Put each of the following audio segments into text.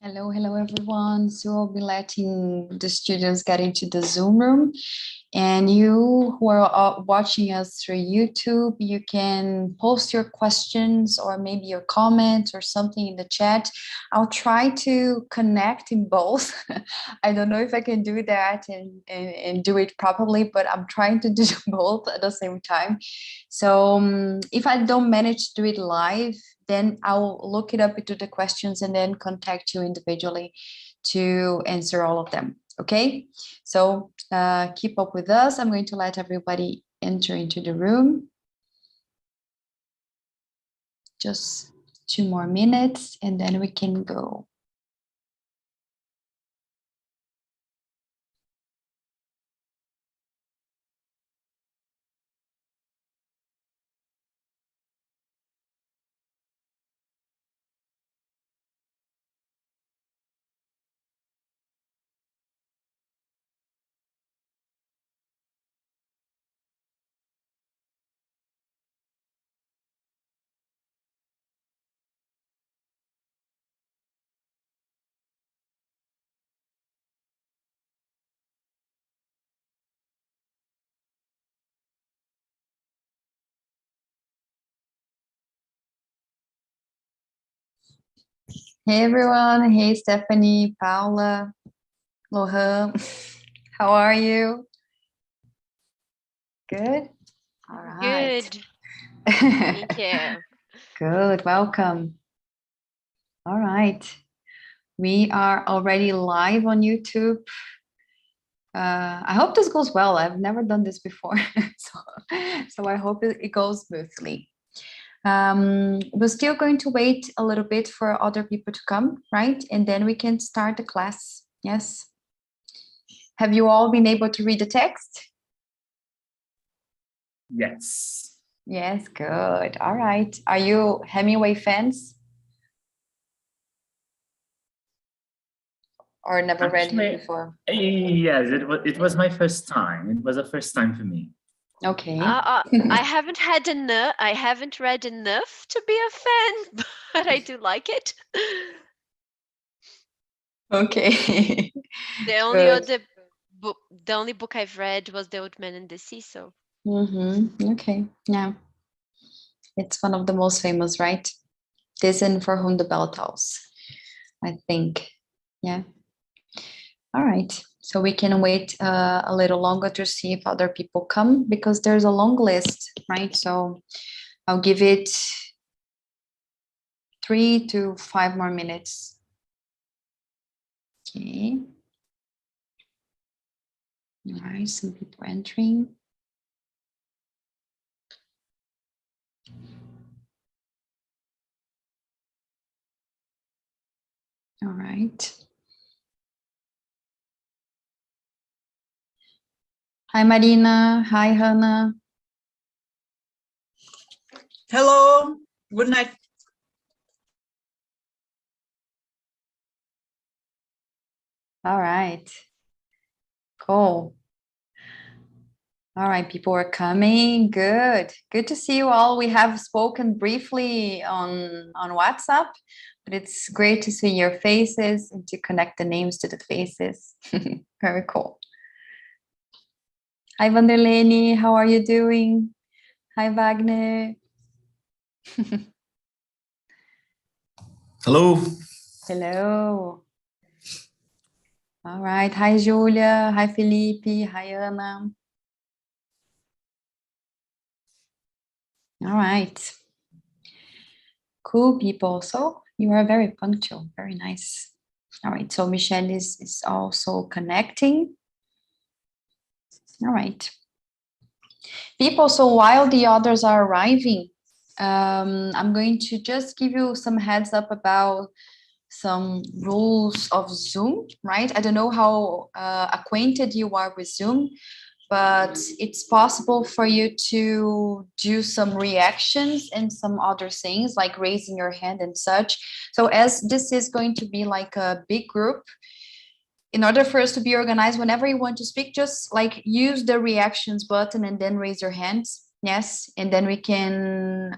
Hello everyone. So I'll be letting the students get into the Zoom room. And you who are watching us through YouTube, you can post your questions or maybe your comments or something in the chat. I'll try to connect in both. I don't know if I can do that and do it properly, but I'm trying to do both at the same time. So if I don't manage to do it live, then I'll look it up into the questions and then contact you individually to answer all of them. Okay, so keep up with us. I'm going to let everybody enter into the room. Just 2 more minutes and then we can go. Hey everyone, hey Stephanie, Paula, Lohan, how are you? Good? All right. Good. Thank you. Good, welcome. All right. We are already live on YouTube. I hope this goes well. I've never done this before, so I hope it goes smoothly. We're still going to wait a little bit for other people to come, right? And then we can start the class. Yes. Have you all been able to read the text? Yes. Yes, good. All right. Are you Hemingway fans? Or never read him before? Yes, it was my first time. It was a first time for me. Okay. I haven't read enough to be a fan, but I do like it. Okay. The only book I've read was The Old Man and the Sea, so. Okay. Yeah. It's one of the most famous, right? This and For Whom the Bell Tolls, I think. Yeah. All right. So we can wait a little longer to see if other people come because there's a long list, right? So I'll give it 3 to 5 more minutes. Okay. All right. Some people entering. All right. Hi, Marina. Hi, Hannah. Hello. Good night. All right. Cool. All right, people are coming. Good. Good to see you all. We have spoken briefly on WhatsApp, but it's great to see your faces and to connect the names to the faces. Very cool. Hi, Vanderleni. How are you doing? Hi, Wagner. Hello. Hello. All right. Hi, Julia. Hi, Felipe. Hi, Ana. All right. Cool, people. So you are very punctual. Very nice. All right. So Michelle is also connecting. All right. People, so while the others are arriving, I'm going to just give you some heads up about some rules of Zoom, right? I don't know how acquainted you are with Zoom, but it's possible for you to do some reactions and some other things like raising your hand and such. So as this is going to be like a big group, in order for us to be organized, whenever you want to speak, just like use the reactions button and then raise your hands. Yes. And then we can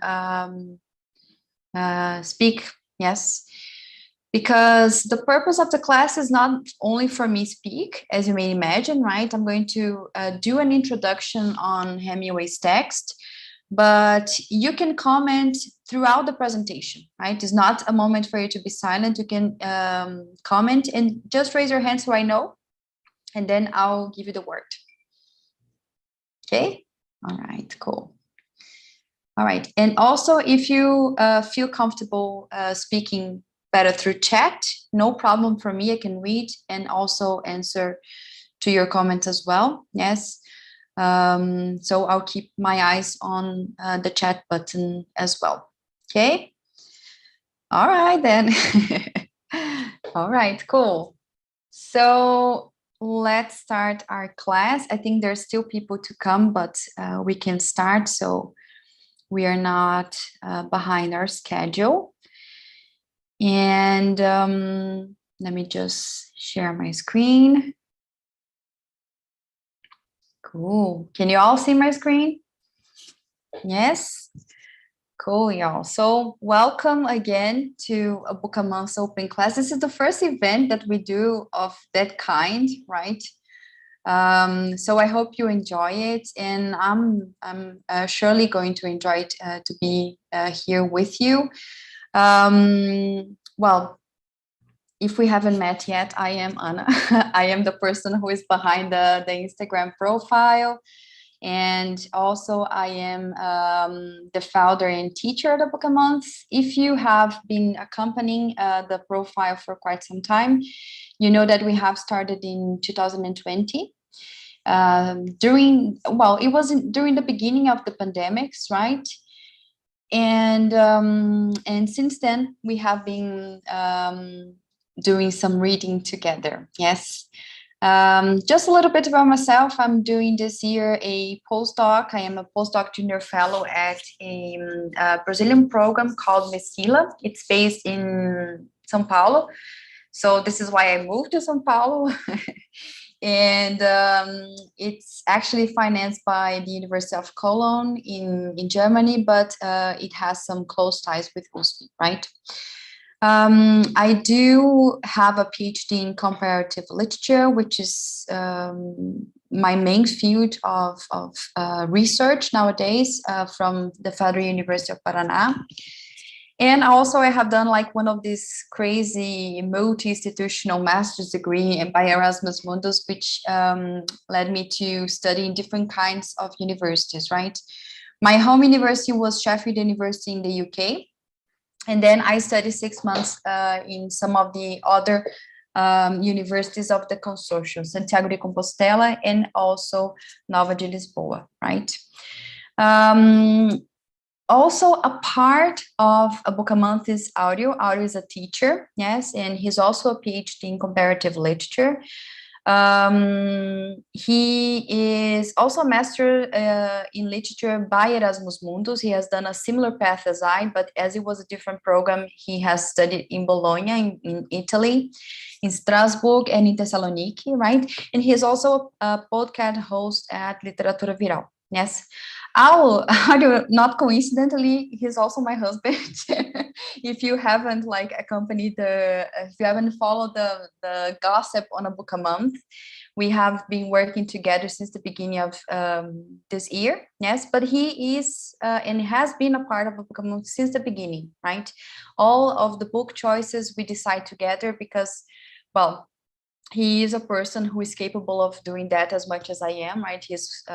speak. Yes. because the purpose of the class is not only for me speak, as you may imagine, right? I'm going to do an introduction on Hemingway's text, but you can comment throughout the presentation, right? It's not a moment for you to be silent. You can comment and just raise your hand so I know, and then I'll give you the word. Okay? All right, cool. All right, and also if you feel comfortable speaking better through chat, no problem for me. I can read and also answer to your comments as well. Yes. So I'll keep my eyes on the chat button as well. Okay. All right then. All right, cool. So let's start our class. I think there's still people to come, but we can start. So we are not behind our schedule. And let me just share my screen. Cool. Can you all see my screen? Yes? Cool, y'all. So welcome again to a Book a Month open class. This is the first event that we do of that kind, right? So I hope you enjoy it, and I'm surely going to enjoy it to be here with you. Well, if we haven't met yet, I am Anna. I am the person who is behind the Instagram profile. And also I am the founder and teacher of the Book a Month. If you have been accompanying the profile for quite some time, you know that we have started in 2020. During the beginning of the pandemics, right? And since then we have been doing some reading together. Yes. Just a little bit about myself. I'm doing this year a postdoc. I am a postdoc junior fellow at a Brazilian program called Mesila. It's based in São Paulo. So this is why I moved to São Paulo. And it's actually financed by the University of Cologne in Germany, but it has some close ties with USP, right? I do have a PhD in comparative literature, which is my main field of research nowadays from the Federal University of Paraná. And also I have done like one of these crazy multi-institutional master's degree by Erasmus Mundus, which led me to study in different kinds of universities, right? My home university was Sheffield University in the UK. And then I studied 6 months in some of the other universities of the consortium, Santiago de Compostela and also Nova de Lisboa, right? Also, a part of a Book a Month is Audio. Audio is a teacher, yes, and he's also a PhD in comparative literature. He is also a master in literature by Erasmus Mundus. He has done a similar path as I, but as it was a different program, he has studied in Bologna, in Italy, in Strasbourg, and in Thessaloniki, right? And he is also a podcast host at Literatura Viral, yes. Not coincidentally, he's also my husband. If you haven't if you haven't followed the gossip on a Book a Month, we have been working together since the beginning of this year. Yes, but he is and has been a part of a Book a Month since the beginning, right? All of the book choices we decide together because, well, he is a person who is capable of doing that as much as I am, right? He's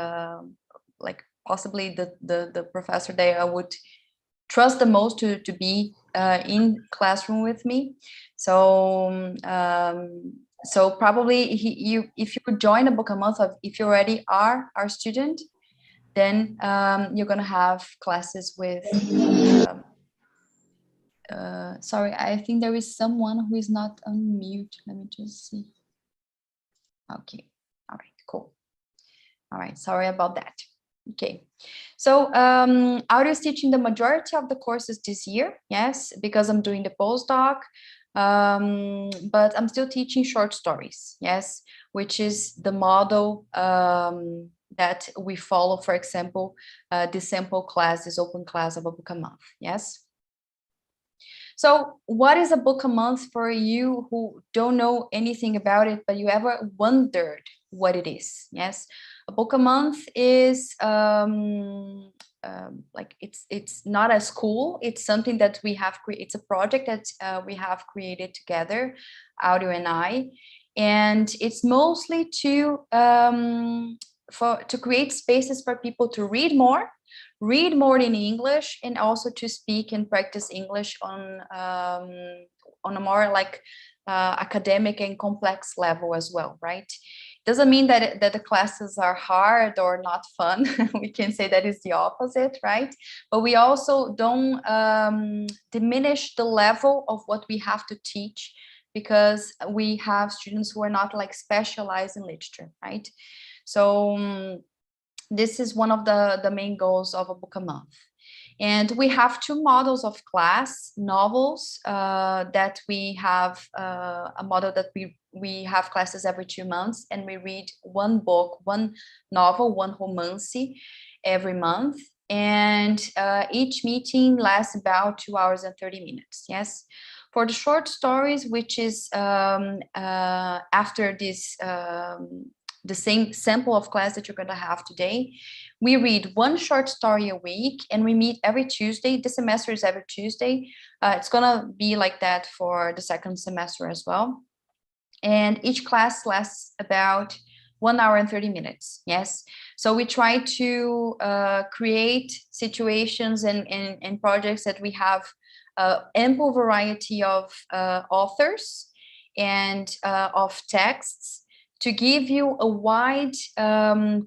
possibly the professor that I would trust the most to be in classroom with me. So so probably if you would join a Book a Month, if you already are our student, then you're gonna have classes with. Sorry, I think there is someone who is not on mute. Let me just see. Okay, all right, cool. All right, sorry about that. Okay, so Audio is teaching the majority of the courses this year, yes, because I'm doing the postdoc, but I'm still teaching short stories, yes, which is the model that we follow, for example, the sample class, this open class of a Book a Month, yes. So what is a book a month for you who don't know anything about it, but you ever wondered what it is? Yes, a book a month is like it's not a school. It's something that we have it's a project that we have created together, Audio and I, and it's mostly to create spaces for people to read more in English, and also to speak and practice English on a more like academic and complex level as well, right? Doesn't mean that the classes are hard or not fun. We can say that is the opposite, right? But we also don't diminish the level of what we have to teach, because we have students who are not like specialized in literature, right? So this is one of the main goals of a book a month. And we have two models of class novels that we have a model that we have classes every 2 months, and we read one book, one novel, one romance every month. And each meeting lasts about 2 hours and 30 minutes. Yes. For the short stories, which is after this, the same sample of class that you're going to have today, we read one short story a week, and we meet every Tuesday. This semester is every Tuesday. It's going to be like that for the second semester as well. And each class lasts about 1 hour and 30 minutes. Yes. So we try to create situations and projects that we have ample variety of authors and of texts, to give you a wide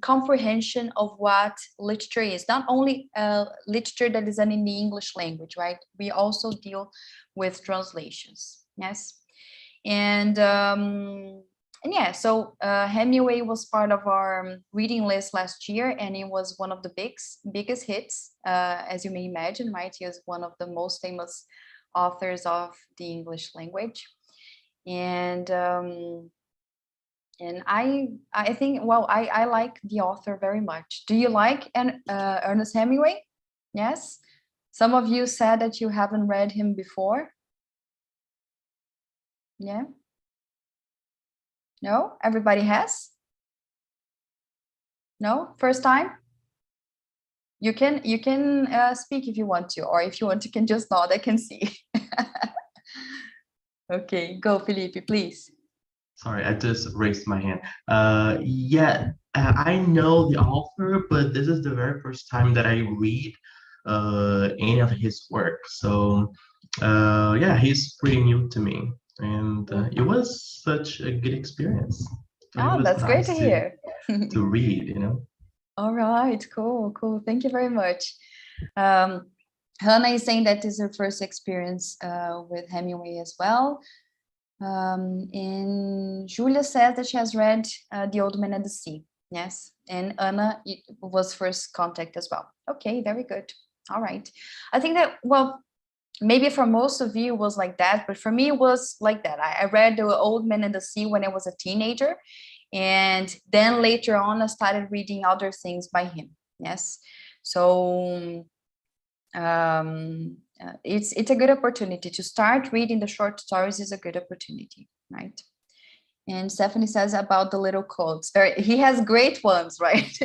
comprehension of what literature is. Not only literature that is done in the English language, right? We also deal with translations. Yes. And yeah, so Hemingway was part of our reading list last year, and it was one of the biggest hits, as you may imagine, right? He is one of the most famous authors of the English language. And I think, well, I like the author very much. Do you like Ernest Hemingway? Yes. Some of you said that you haven't read him before. Yeah. No, everybody has. No, first time. You can speak if you want to, or if you want, you can just nod. I can see. Okay, go, Felipe, please. Sorry, I just raised my hand. Yeah, I know the author, but this is the very first time that I read any of his work. So yeah, he's pretty new to me, and it was such a good experience. It Oh, was that's great to nice hear. to read, you know. All right, cool. Thank you very much. Hannah is saying that this is her first experience with Hemingway as well. And Julia says that she has read The Old Man and the Sea. Yes. And Anna, it was first contact as well. Okay, very good. All right. I think that, well, maybe for most of you it was like that, but for me it was like that. I read The Old Man and the Sea when I was a teenager. And then later on, I started reading other things by him. Yes. So it's a good opportunity to start reading the short stories. Is a good opportunity, right? And Stephanie says about the little quotes. He has great ones, right?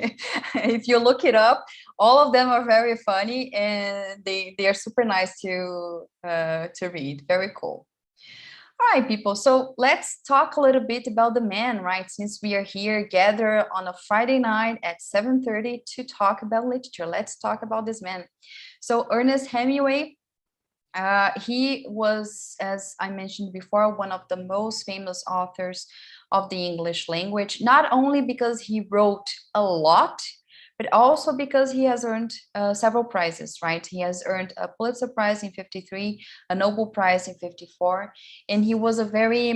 If you look it up, all of them are very funny, and they are super nice to read. Very cool. All right, people. So let's talk a little bit about the man, right? Since we are here gathered on a Friday night at 7:30 to talk about literature, let's talk about this man. So Ernest Hemingway, he was, as I mentioned before, one of the most famous authors of the English language, not only because he wrote a lot, but also because he has earned several prizes, right? He has earned a Pulitzer Prize in 1953, a Nobel Prize in 1954, and he was a very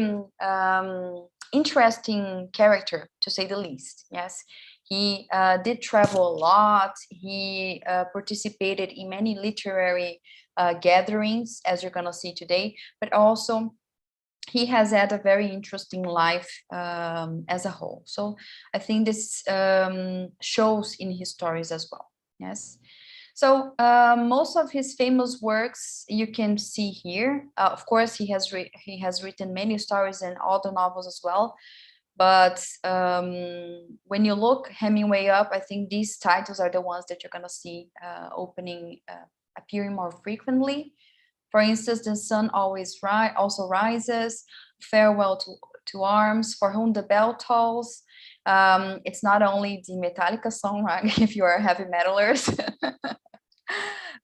interesting character, to say the least. Yes, he did travel a lot. He participated in many literary gatherings, as you're going to see today, but also he has had a very interesting life as a whole. So I think this shows in his stories as well. Yes. So most of his famous works you can see here. Of course, he has written many stories and other novels as well. But when you look Hemingway up, I think these titles are the ones that you're gonna see appearing more frequently. For instance, The Sun also rises, Farewell to Arms, For Whom the Bell Tolls. It's not only the Metallica song, right? If you are heavy metalers.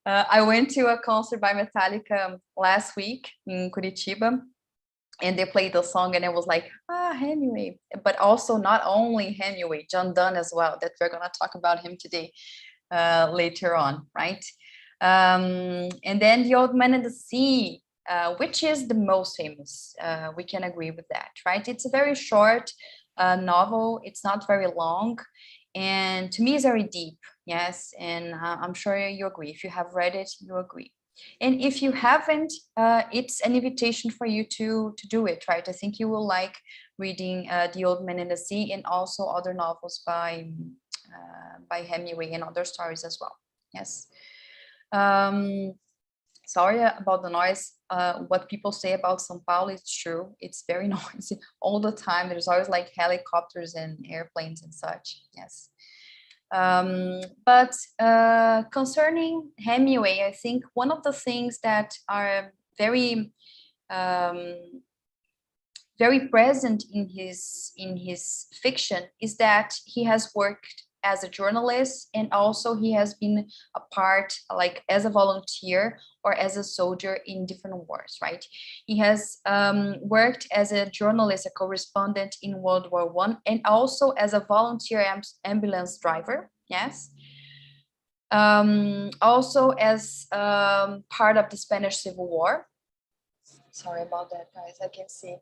I went to a concert by Metallica last week in Curitiba, and they played the song, and it was like, Hemingway. But also not only Hemingway, John Donne as well, that we're gonna talk about him today later on, right? And then The Old Man and the Sea, which is the most famous. We can agree with that, right? It's a very short novel. It's not very long. And to me, it's very deep. Yes. And I'm sure you agree. If you have read it, you agree. And if you haven't, it's an invitation for you to do it, right? I think you will like reading The Old Man and the Sea, and also other novels by Hemingway, and other stories as well. Yes. Sorry about the noise. What people say about São Paulo is true. It's very noisy all the time. There's always like helicopters and airplanes and such. Yes. But concerning Hemingway, I think one of the things that are very very present in his fiction is that he has worked as a journalist, and also he has been a part, like as a volunteer or as a soldier in different wars, right? He has worked as a journalist, a correspondent in World War I, and also as a volunteer ambulance driver, yes. Also as part of the Spanish Civil War. Sorry about that, guys. I can see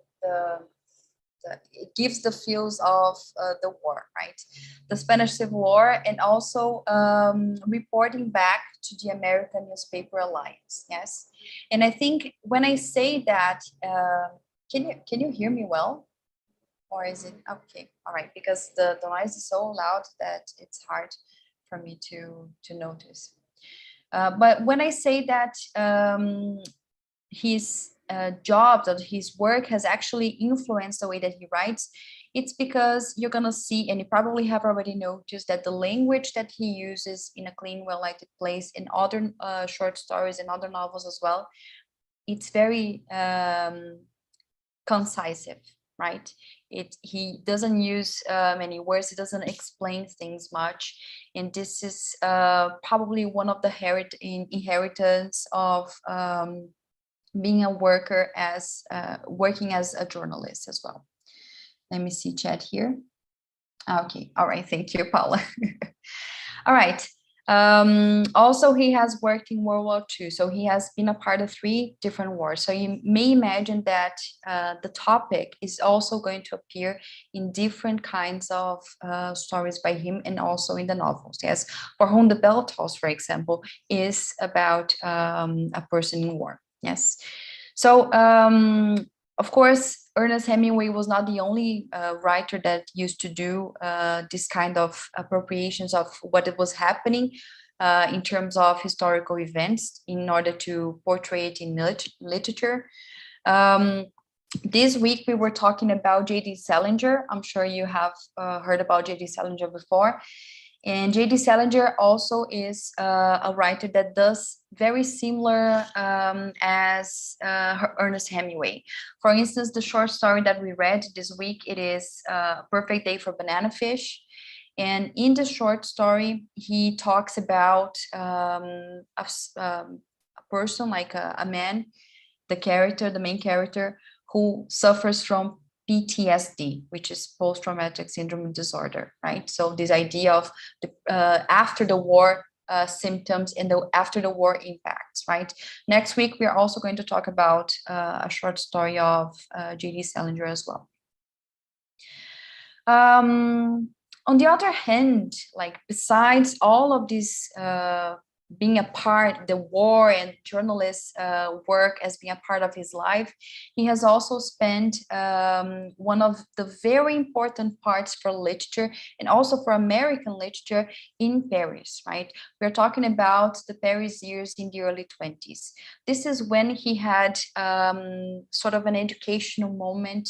it gives the feels of the war, right? The Spanish Civil War, and also reporting back to the American Newspaper Alliance. Yes, and I think when I say that, can you hear me well, or is it okay? All right, because the noise is so loud that it's hard for me to notice. But when I say that his job, that his work has actually influenced the way that he writes, it's because you're gonna see, and you probably have already noticed, that the language that he uses in A Clean, Well-Lighted Place, in other short stories and other novels as well, it's very concisive, right? He doesn't use many words, he doesn't explain things much, and this is probably one of the inheritance of being a worker as working as a journalist as well. Let me see chat here. Okay, all right, thank you, Paula. All right. Also, he has worked in World War II, so he has been a part of 3 different wars. So you may imagine that the topic is also going to appear in different kinds of stories by him, and also in the novels. Yes, For Whom the Bell Tolls, for example, is about a person in war. Yes, so of course, Ernest Hemingway was not the only writer that used to do this kind of appropriations of what it was happening in terms of historical events in order to portray it in literature. This week we were talking about J.D. Salinger. I'm sure you have heard about J.D. Salinger before. And J.D. Salinger also is a writer that does very similar as Ernest Hemingway. For instance, the short story that we read this week, it is A Perfect Day for Banana Fish. And in the short story, he talks about a person, like a man, the main character, who suffers from PTSD, which is post-traumatic syndrome disorder, right? So this idea of the after the war symptoms and the after the war impacts, right? Next week, we are also going to talk about a short story of J.D. Salinger as well. On the other hand, like besides all of these being a part, the war and journalist work as being a part of his life, he has also spent one of the very important parts for literature and also for American literature in Paris, right? We're talking about the Paris years in the early 20s. This is when he had sort of an educational moment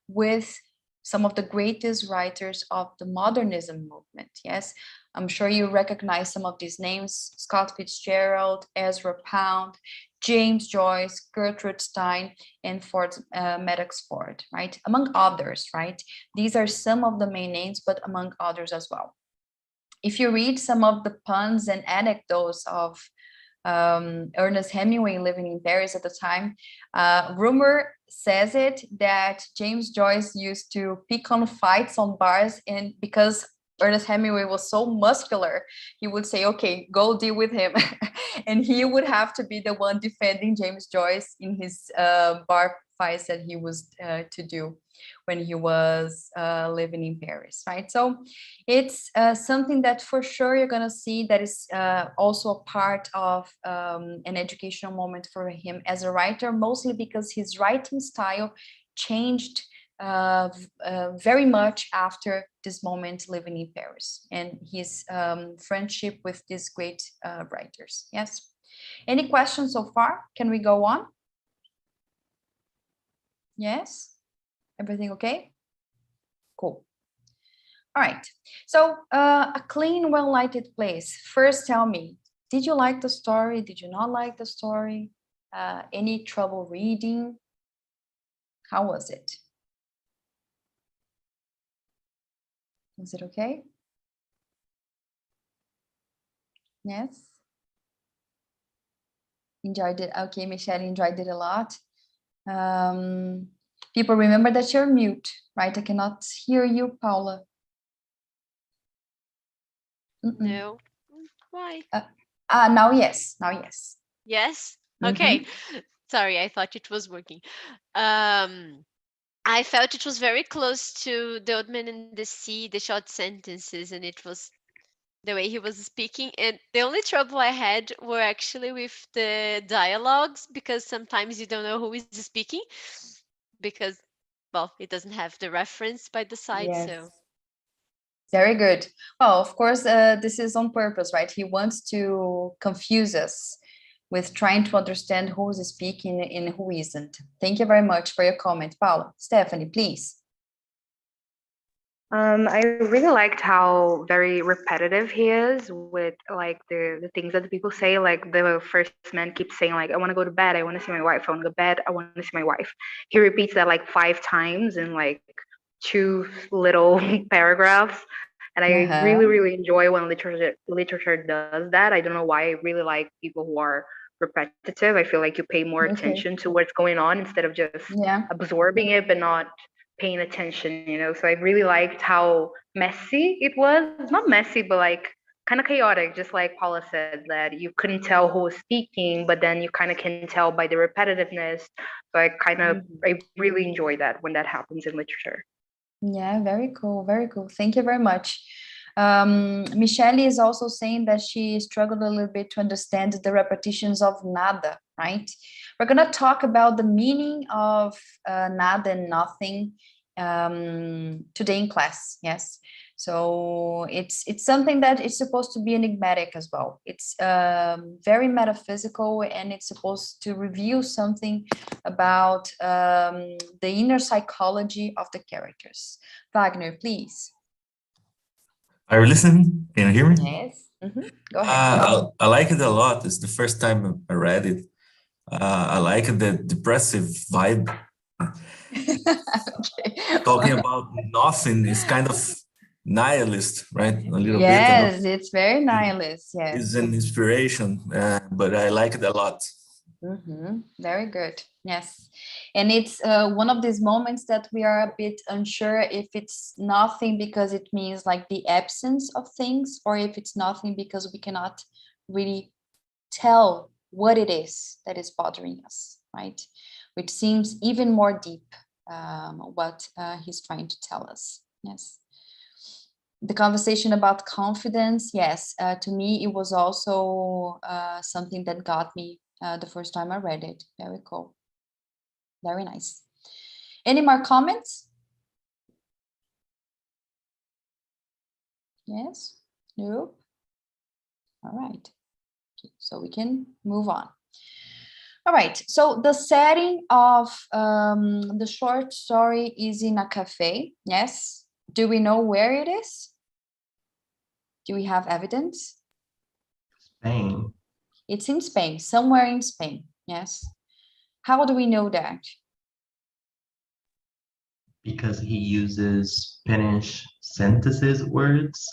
with some of the greatest writers of the modernism movement, yes? I'm sure you recognize some of these names: Scott Fitzgerald, Ezra Pound, James Joyce, Gertrude Stein, and Ford Maddox Ford, right? Among others, right? These are some of the main names, but among others as well. If you read some of the puns and anecdotes of Ernest Hemingway living in Paris at the time, rumor says it that James Joyce used to pick on fights on bars, and because Ernest Hemingway was so muscular, he would say, okay, go deal with him. And he would have to be the one defending James Joyce in his bar fights that he was to do when he was living in Paris, right? So it's something that for sure you're going to see that is also a part of an educational moment for him as a writer, mostly because his writing style changed very much after this moment living in Paris and his friendship with these great writers. Yes. Any questions so far? Can we go on? Yes. Everything okay? Cool. All right. So a clean, well-lighted place. First, tell me, did you like the story? Did you not like the story? Any trouble reading? How was it? Was it okay? Yes. Enjoyed it. Okay, Michelle enjoyed it a lot. People, remember that you're mute, right? I cannot hear you, Paula. No. Why? Now, yes. Now, yes. Yes. Okay. Sorry, I thought it was working. I felt it was very close to The Old Man and the Sea, the short sentences, and it was the way he was speaking. And the only trouble I had were actually with the dialogues, because sometimes you don't know who is speaking, because, well, it doesn't have the reference by the side. Yes. So Very good. Well, of course, this is on purpose, right? He wants to confuse us with trying to understand who is speaking and who isn't. Thank you very much for your comment, Paula. Stephanie, please. I really liked how very repetitive he is with like the things that the people say. Like the first man keeps saying like, I want to go to bed, I want to see my wife, I want to go to bed, I want to see my wife. He repeats that like 5 times in like 2 little paragraphs. And I really enjoy when literature does that. I don't know why. I really like people who are repetitive. I feel like you pay more attention to what's going on instead of just absorbing it but not paying attention, you know. So I really liked how messy it was. Not messy, but like kind of chaotic, just like Paula said, that you couldn't tell who was speaking, but then you kind of can tell by the repetitiveness. So I really enjoy that when that happens in literature. Yeah, very cool. Very cool. Thank you very much. Michelle is also saying that she struggled a little bit to understand the repetitions of nada, right? We're going to talk about the meaning of nada and nothing today in class. Yes. So it's something that is supposed to be enigmatic as well. It's very metaphysical, and it's supposed to reveal something about the inner psychology of the characters. Wagner, please. Are you listening? Can you hear me? Yes. Go ahead. I like it a lot. It's the first time I read it. I like the depressive vibe. Talking about nothing is kind of nihilist, right? A little bit. Yes, it's very nihilist. Yes. It's an inspiration, but I like it a lot. Very good. Yes. And it's one of these moments that we are a bit unsure if it's nothing because it means like the absence of things, or if it's nothing because we cannot really tell what it is that is bothering us, right? Which seems even more deep what he's trying to tell us. Yes. The conversation about confidence, yes, to me, it was also something that got me the first time I read it. Very cool. Very nice. Any more comments? Yes? Nope? All right. Okay, so we can move on. All right, so the setting of the short story is in a cafe, yes? Do we know where it is? Do we have evidence? Spain, It's in Spain, somewhere in Spain, yes? How do we know that? because he uses Spanish sentences words.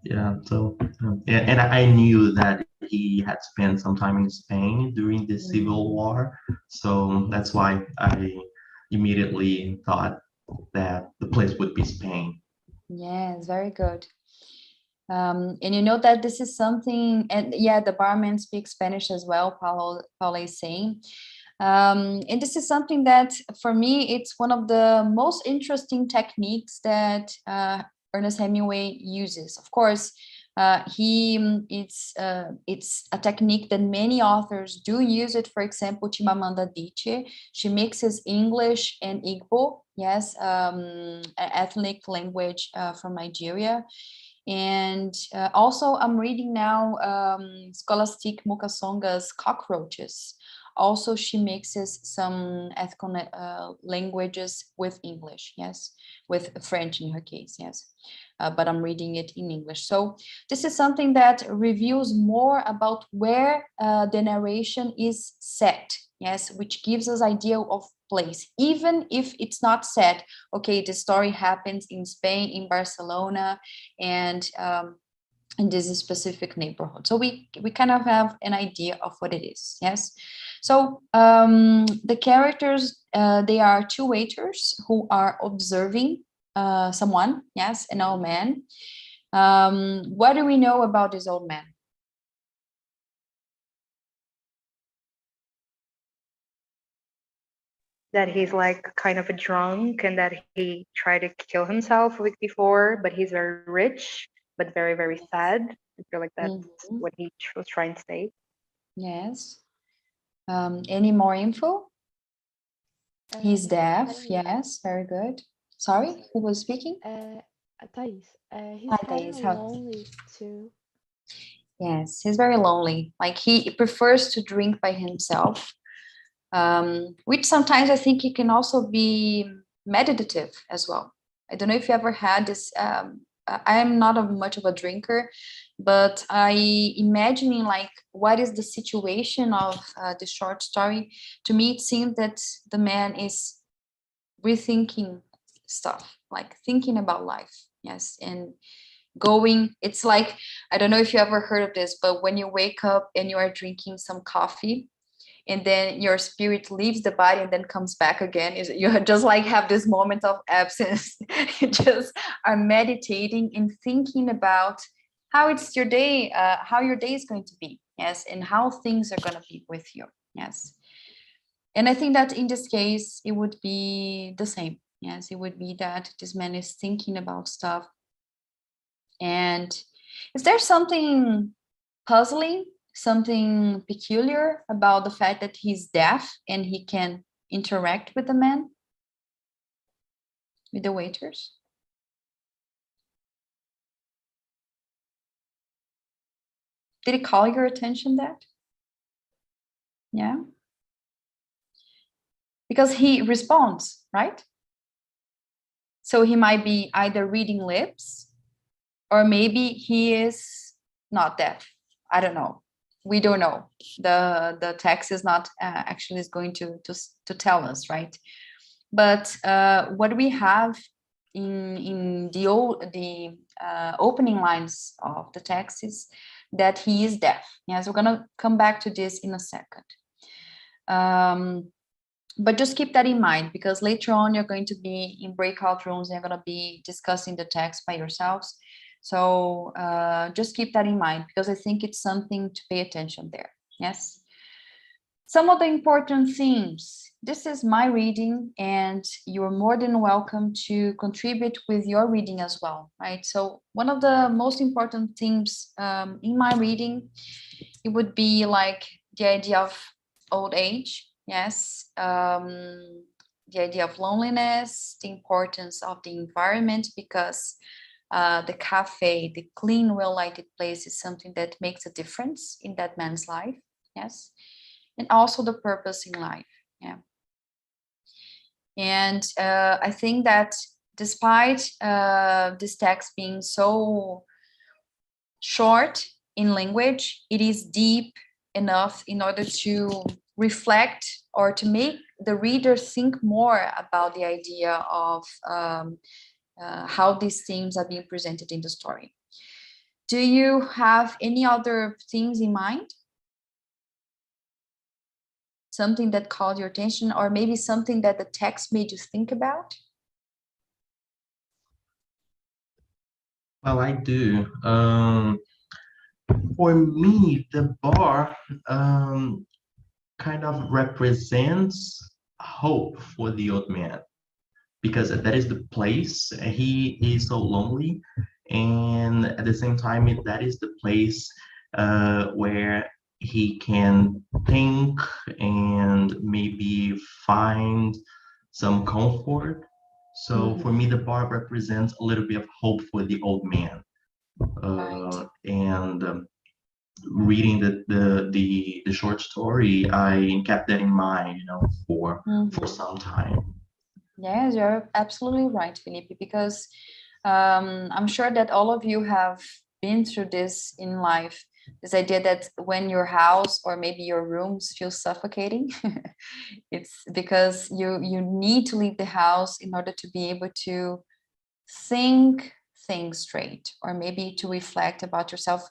Yeah, so yeah, and I knew that he had spent some time in Spain during the Civil War, so that's why I immediately thought that the place would be Spain. Yes, very good. And you know that this is something, and yeah, the barman speaks Spanish as well, Paulo is saying. And this is something that, for me, it's one of the most interesting techniques that Ernest Hemingway uses. Of course, it's a technique that many authors do use it. For example, Chimamanda Adichie, she mixes English and Igbo, yes, an ethnic language from Nigeria. And also, I'm reading now Scholastic Mukasonga's Cockroaches. Also, she mixes some ethnic languages with English, yes, with French in her case, yes. But I'm reading it in English. So this is something that reveals more about where the narration is set, yes, which gives us idea of place, even if it's not set. Okay, the story happens in Spain, in Barcelona, and in this specific neighborhood. So we kind of have an idea of what it is, yes. So the characters, they are two waiters who are observing someone, yes, an old man. What do we know about this old man? That he's like kind of a drunk and that he tried to kill himself a week before, but he's very rich, but very, very sad. I feel like that's what he was trying to say. Yes. Any more info? He's deaf. Thais, Yes, very good. Sorry, who was speaking? Thais, he's Hi, kind Thais. of How? lonely too. Yes, he's very lonely. Like, he prefers to drink by himself, which sometimes I think it can also be meditative as well. I don't know if you ever had this. I am not much of a drinker, but I imagining like what is the situation of the short story. To me, it seems that the man is rethinking stuff, like thinking about life. Yes, and going, it's like, I don't know if you ever heard of this, but when you wake up and you are drinking some coffee and then your spirit leaves the body and then comes back again, is you just like have this moment of absence. You just are meditating and thinking about how it's your day, how your day is going to be, yes, and how things are going to be with you, yes. And I think that in this case it would be the same, yes. It would be that this man is thinking about stuff. And is there something puzzling, something peculiar about the fact that he's deaf and he can interact with the men, with the waiters? Did it call your attention that? Yeah. Because he responds, right? So he might be either reading lips, or maybe he is not deaf. I don't know. We don't know. The text is not actually is going to tell us, right? But what we have in the opening lines of the text is that he is deaf. Yes, we're gonna come back to this in a second. But just keep that in mind, because later on you're going to be in breakout rooms and you're going to be discussing the text by yourselves. So just keep that in mind, because I think it's something to pay attention there. Yes. Some of the important themes. This is my reading, and you're more than welcome to contribute with your reading as well, right? So one of the most important themes in my reading, it would be like the idea of old age, yes, the idea of loneliness, the importance of the environment, because the cafe, the clean, well-lighted place is something that makes a difference in that man's life, yes, and also the purpose in life, yeah. And I think that despite this text being so short in language, it is deep enough in order to reflect or to make the reader think more about the idea of how these themes are being presented in the story. Do you have any other things in mind? Something that caught your attention, or maybe something that the text made you think about? Well, I do. For me, the bar kind of represents hope for the old man, because that is the place. He is so lonely, and at the same time, that is the place where he can think and maybe find some comfort. So for me, the bar represents a little bit of hope for the old man. Right. And reading the short story, I kept that in mind, for some time. Yes, you're absolutely right, Felipe, because I'm sure that all of you have been through this in life. This idea that when your house or maybe your rooms feel suffocating, it's because you need to leave the house in order to be able to think things straight, or maybe to reflect about yourself,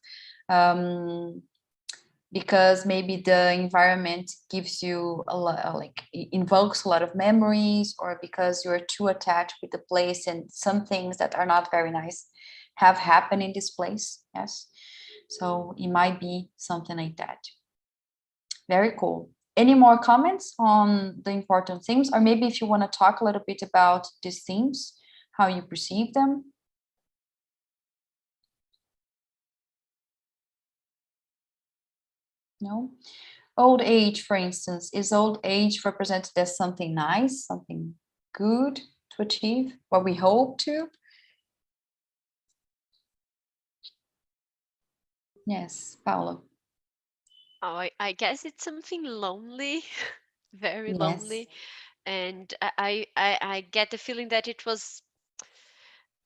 because maybe the environment gives you a lot, like invokes a lot of memories, or because you're too attached with the place and some things that are not very nice have happened in this place. Yes, so it might be something like that. Very cool. Any more comments on the important themes, or maybe if you want to talk a little bit about these themes, how you perceive them? No? Old age, for instance, is old age represented as something nice, something good to achieve, what we hope to? Yes, Paula. Oh, I guess it's something lonely, very Yes. lonely. And I get the feeling that it was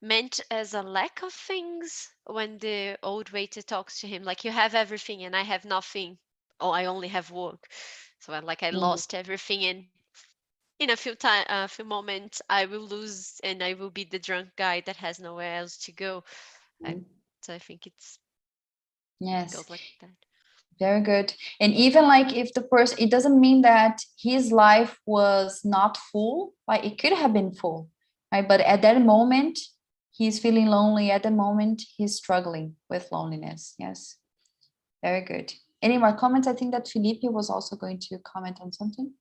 meant as a lack of things when the old waiter talks to him, like, you have everything and I have nothing. Oh, I only have work. So I lost everything, and in a few moments I will lose, and I will be the drunk guy that has nowhere else to go. So I think it Yes, goes like that. very good. And even like if the person, it doesn't mean that his life was not full, like it could have been full, right? But at that moment, he's feeling lonely. At the moment, he's struggling with loneliness. Yes, very good. Any more comments? I think that Felipe was also going to comment on something.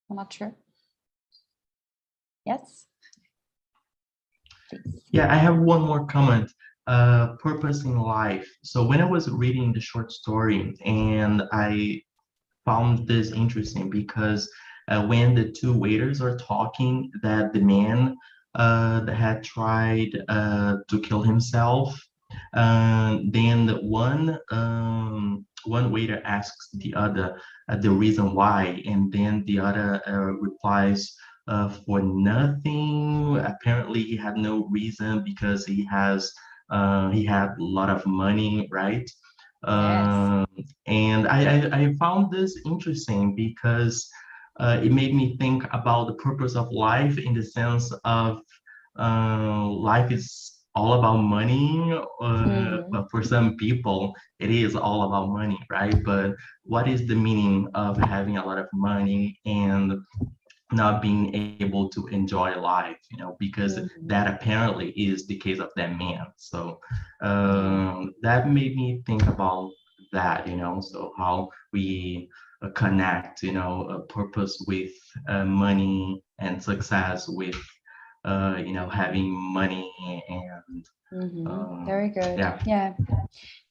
I'm not sure. Yes. Please. Yeah, I have one more comment. Purpose in life. So when I was reading the short story, and I found this interesting because when the two waiters are talking, that the man that had tried to kill himself, then one waiter asks the other the reason why, and then the other replies, for nothing. Apparently, he had no reason because he had a lot of money, right? Yes. And I found this interesting because it made me think about the purpose of life, in the sense of life is all about money. But for some people, it is all about money, right? But what is the meaning of having a lot of money and not being able to enjoy life, because that apparently is the case of that man. So that made me think about that, so how we connect, a purpose with money and success with, having money and Very good. yeah. Yeah.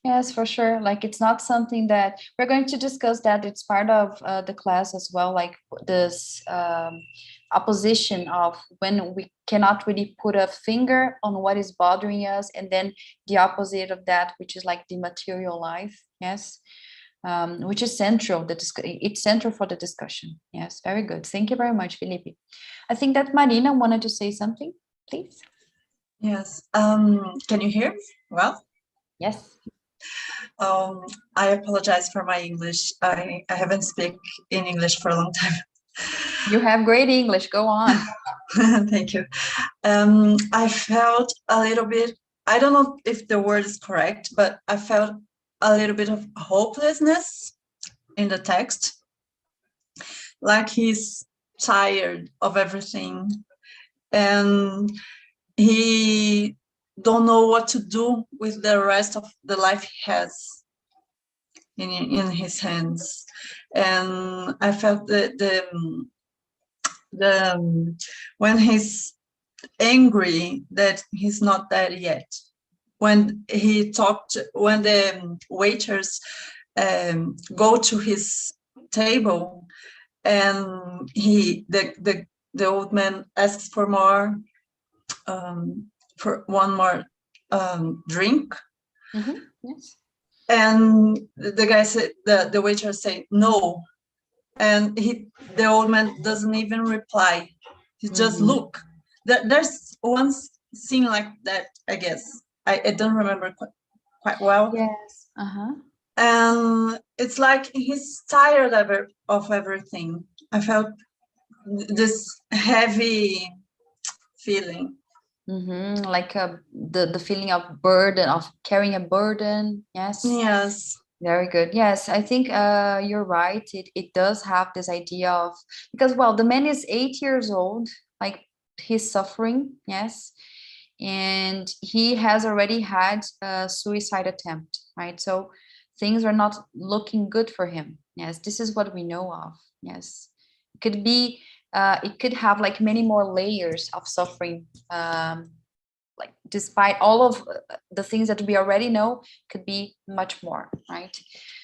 Yes, for sure. Like it's not something that we're going to discuss that. It's part of the class as well, like this opposition of when we cannot really put a finger on what is bothering us, and then the opposite of that, which is like the material life. Yes. Which is central. It's central for the discussion. Yes, very good. Thank you very much, Felipe. I think that Marina wanted to say something, please. Yes. Can you hear me? Well, Yes. I apologize for my English. I haven't speak in English for a long time. You have great English. Go on. Thank you. I felt a little bit, I don't know if the word is correct, but I felt a little bit of hopelessness in the text. Like he's tired of everything and he don't know what to do with the rest of the life he has in his hands. And I felt the when he's angry that he's not there yet. When the waiters go to his table and the old man asks for more, for one more drink. Yes. And the guy said, the waiter say no, and the old man doesn't even reply. He just look. There's one scene like that, I guess. I don't remember quite well. Yes. And it's like he's tired of everything. I felt this heavy feeling. Like the feeling of burden, of carrying a burden. Yes. Yes. Very good. Yes, I think you're right. It does have this idea of, because, well, the man is 8 years old, like he's suffering. Yes. And he has already had a suicide attempt, right? So things are not looking good for him. Yes, this is what we know of. Yes. It could be, it could have like many more layers of suffering. Like despite all of the things that we already know, could be much more, right?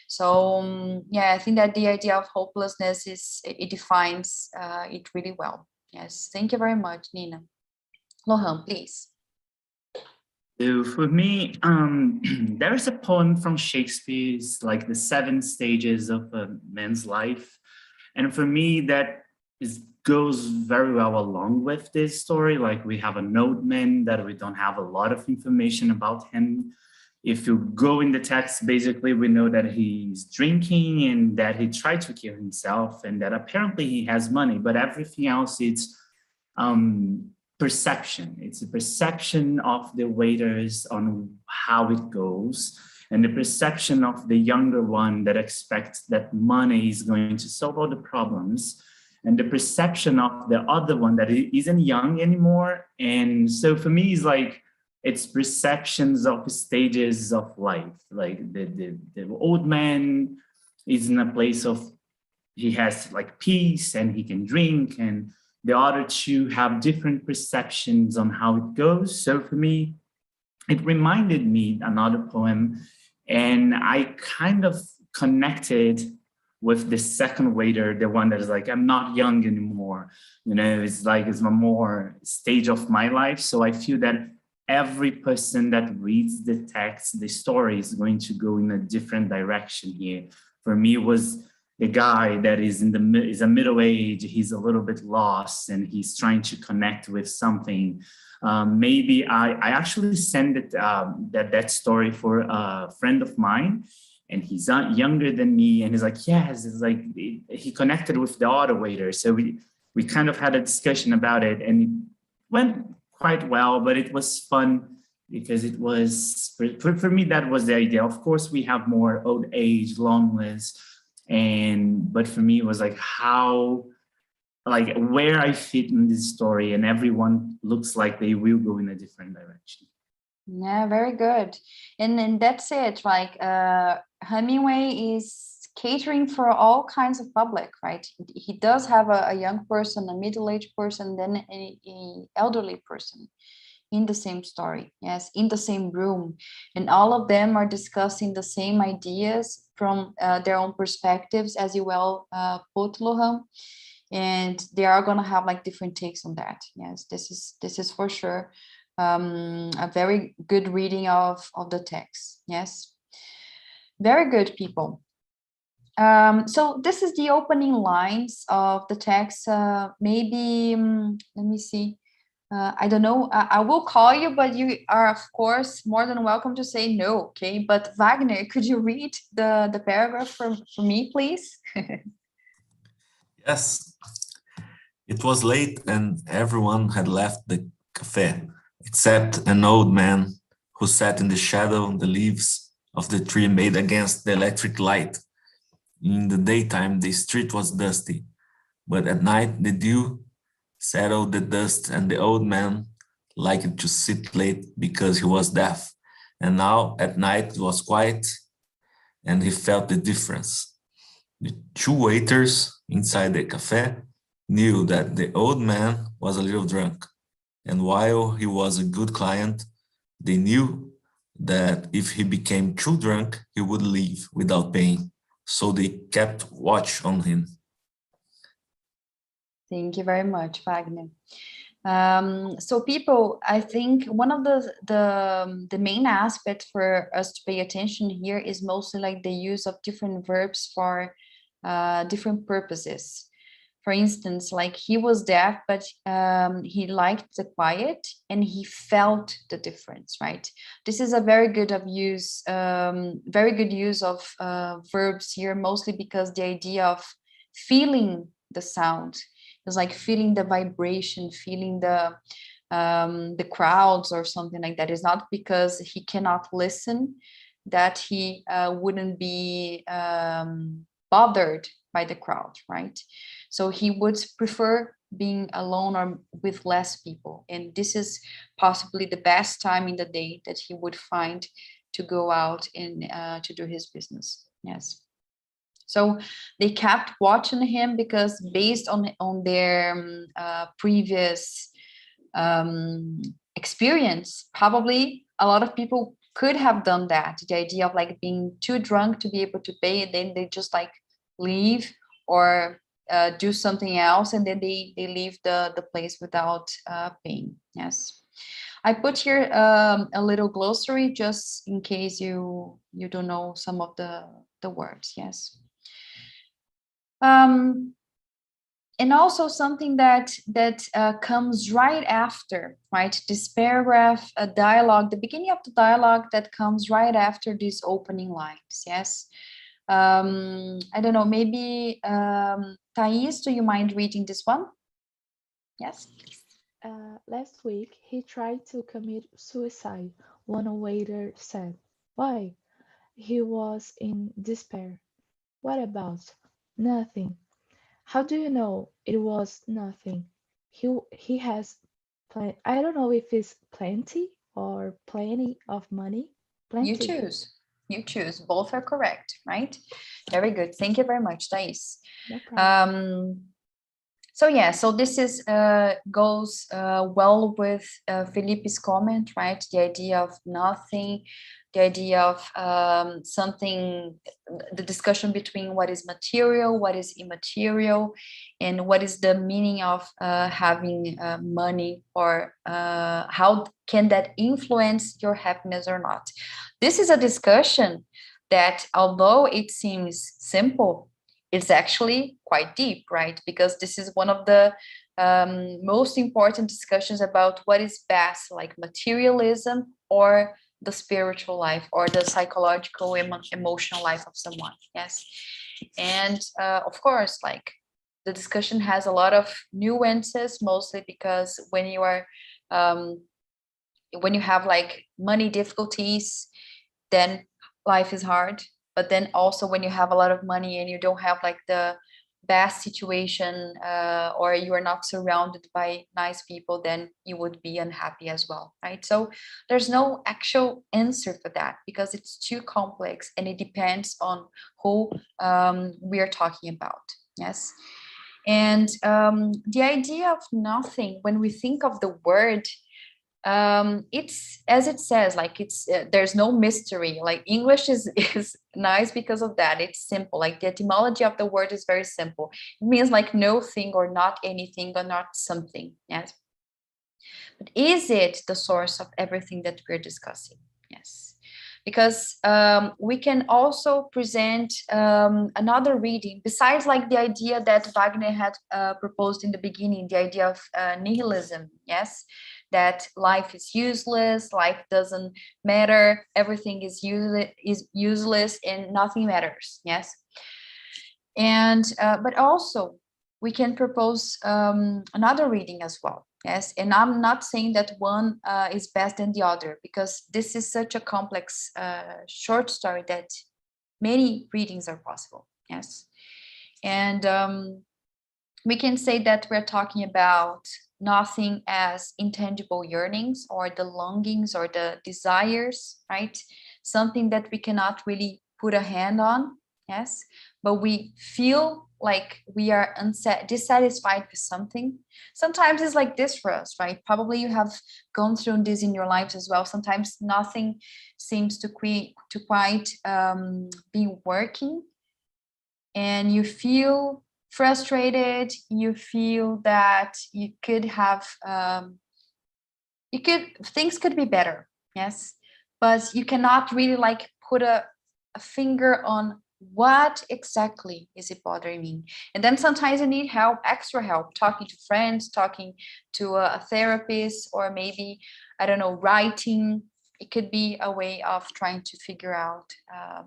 So yeah, I think that the idea of hopelessness it defines it really well. Yes, thank you very much, Nina. Lohan, please. So for me, there is a poem from Shakespeare's, like the 7 stages of a man's life. And for me, that goes very well along with this story. Like we have a noteman that we don't have a lot of information about him. If you go in the text, basically we know that he's drinking and that he tried to kill himself and that apparently he has money, but everything else it's perception. It's a perception of the waiters on how it goes, and the perception of the younger one that expects that money is going to solve all the problems, and the perception of the other one that isn't young anymore. And so for me, it's like, it's perceptions of stages of life. Like the old man is in a place of, he has like peace and he can drink, and the other two have different perceptions on how it goes. So for me, it reminded me another poem, and I kind of connected with the second waiter, the one that is like, I'm not young anymore. You know, it's like, it's a more stage of my life. So I feel that every person that reads the text, the story is going to go in a different direction here. For me, it was the guy that is is a middle age, he's a little bit lost and he's trying to connect with something. Maybe I actually sent it, that story for a friend of mine, and he's younger than me, and he's like, yes, it's like he connected with the auto waiter. So we kind of had a discussion about it, and it went quite well, but it was fun because it was, for me, that was the idea. Of course, we have more old age, loneless, but for me, it was like how, like where I fit in this story, and everyone looks like they will go in a different direction. Yeah, very good. And that's it. Like Hemingway is catering for all kinds of public, right? He does have a young person, a middle-aged person, then a elderly person in the same story, yes, in the same room, and all of them are discussing the same ideas from their own perspectives, as you well put, Lohan, and they are going to have like different takes on that. Yes, this is for sure a very good reading of the text. Yes, very good, people. So this is the opening lines of the text. Maybe let me see. I don't know. I will call you, but you are, of course, more than welcome to say no. Okay. But Wagner, could you read the paragraph for me, please? Yes, it was late and everyone had left the cafe, except an old man who sat in the shadow the leaves of the tree made against the electric light. In the daytime, the street was dusty, but at night the dew settled the dust and the old man liked to sit late because he was deaf. And now at night it was quiet and he felt the difference. The two waiters inside the cafe knew that the old man was a little drunk, and while he was a good client, they knew that if he became too drunk, he would leave without paying. So they kept watch on him. Thank you very much, Wagner. So people, I think one of the main aspects for us to pay attention here is mostly like the use of different verbs for different purposes. For instance, like he was deaf, but he liked the quiet and he felt the difference, right? This is a very good use of verbs here, mostly because the idea of feeling the sound is like feeling the vibration, feeling the crowds or something like that. It's not because he cannot listen that he wouldn't be bothered by the crowd, right? So he would prefer being alone or with less people. And this is possibly the best time in the day that he would find to go out and to do his business. Yes. So they kept watching him because based on their previous experience, probably a lot of people could have done that. The idea of like being too drunk to be able to pay, and then they just like leave or do something else, and then they leave the place without paying. Yes. I put here a little glossary just in case you don't know some of the words. Yes. And also something that comes right after, right? This paragraph, a dialogue, the beginning of the dialogue that comes right after these opening lines. Yes. I don't know, maybe Thais, do you mind reading this one? Yes, please. Last week, he tried to commit suicide, one waiter said. Why? He was in despair. What about? Nothing. How do you know it was nothing? He has I don't know if it's plenty or plenty of money. You Plenty. choose. You choose. Both are correct, right? Very good. Thank you very much, Thais. No problem. So yeah, so this is goes well with Felipe's comment, right? The idea of nothing, the idea of something, the discussion between what is material, what is immaterial, and what is the meaning of having money, or how can that influence your happiness or not. This is a discussion that, although it seems simple, it's actually quite deep, right? Because this is one of the most important discussions about what is best, like materialism or the spiritual life or the psychological, emotional life of someone. Yes. And of course, like the discussion has a lot of nuances, mostly because when you are, when you have like money difficulties, then life is hard. But then also when you have a lot of money and you don't have like the best situation, or you are not surrounded by nice people, then you would be unhappy as well, right? So there's no actual answer for that, because it's too complex and it depends on who we are talking about. Yes. And the idea of nothing, when we think of the word, it's, as it says, like it's there's no mystery. Like English is nice because of that. It's simple. Like the etymology of the word is very simple. It means like no thing, or not anything, or not something. Yes. But is it the source of everything that we're discussing? Yes. Because we can also present another reading besides like the idea that Wagner had proposed in the beginning, the idea of nihilism. Yes, that life is useless, life doesn't matter, everything is useless, and nothing matters. Yes, and but also we can propose another reading as well. Yes, and I'm not saying that one is best than the other, because this is such a complex short story that many readings are possible. Yes, and we can say that we're talking about nothing as intangible yearnings, or the longings, or the desires, right? Something that we cannot really put a hand on. Yes, but we feel like we are dissatisfied with something. Sometimes it's like this for us, right? Probably you have gone through this in your lives as well. Sometimes nothing seems to quite be working, and you feel frustrated. You feel that you could have things could be better. Yes, but you cannot really like put a finger on what exactly is it bothering me. And then sometimes you need help, extra help, talking to friends, talking to a therapist, or maybe, I don't know, writing. It could be a way of trying to figure out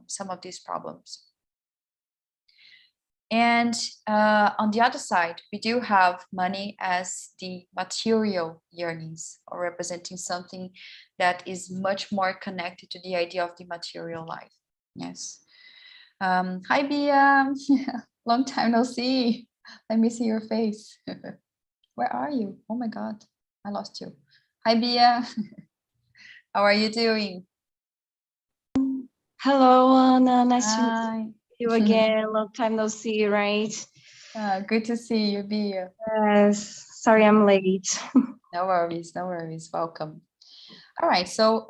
some of these problems. And on the other side, we do have money as the material yearnings, or representing something that is much more connected to the idea of the material life. Yes. Hi, Bia. Long time no see. Let me see your face. Where are you? Oh my God, I lost you. Hi, Bia. How are you doing? Hello, Anna. Nice to Hi. meet you again. Long time no see, right? Good to see you, Bia. Yes. Sorry I'm late. No worries, no worries. Welcome. All right. So,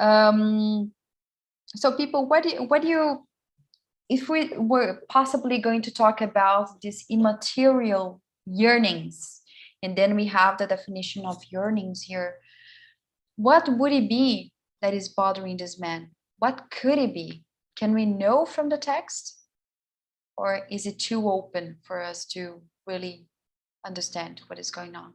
so people, what do you, if we were possibly going to talk about these immaterial yearnings, and then we have the definition of yearnings here, what would it be that is bothering this man? What could it be? Can we know from the text? Or is it too open for us to really understand what is going on?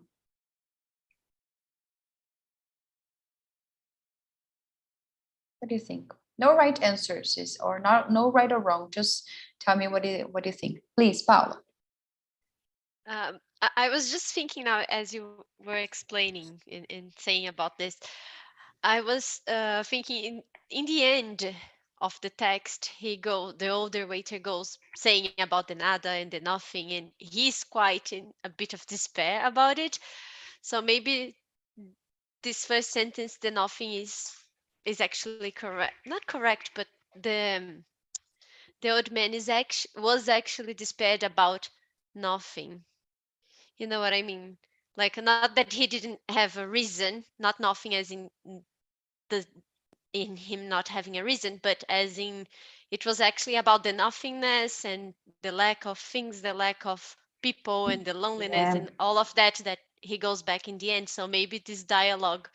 What do you think? No right answers, or not, no right or wrong. Just tell me what do you think. Please, Paula. I was just thinking now as you were explaining in saying about this. I was thinking in the end of the text, the older waiter goes saying about the nada and the nothing, and he's quite in a bit of despair about it. So maybe this first sentence, the nothing, is actually correct. Not correct, but the old man was actually despaired about nothing. You know what I mean? Like, not that he didn't have a reason, not nothing as the in him not having a reason, but as in it was actually about the nothingness and the lack of things, the lack of people, and the loneliness, Yeah. and all of that he goes back in the end. So maybe this dialogue,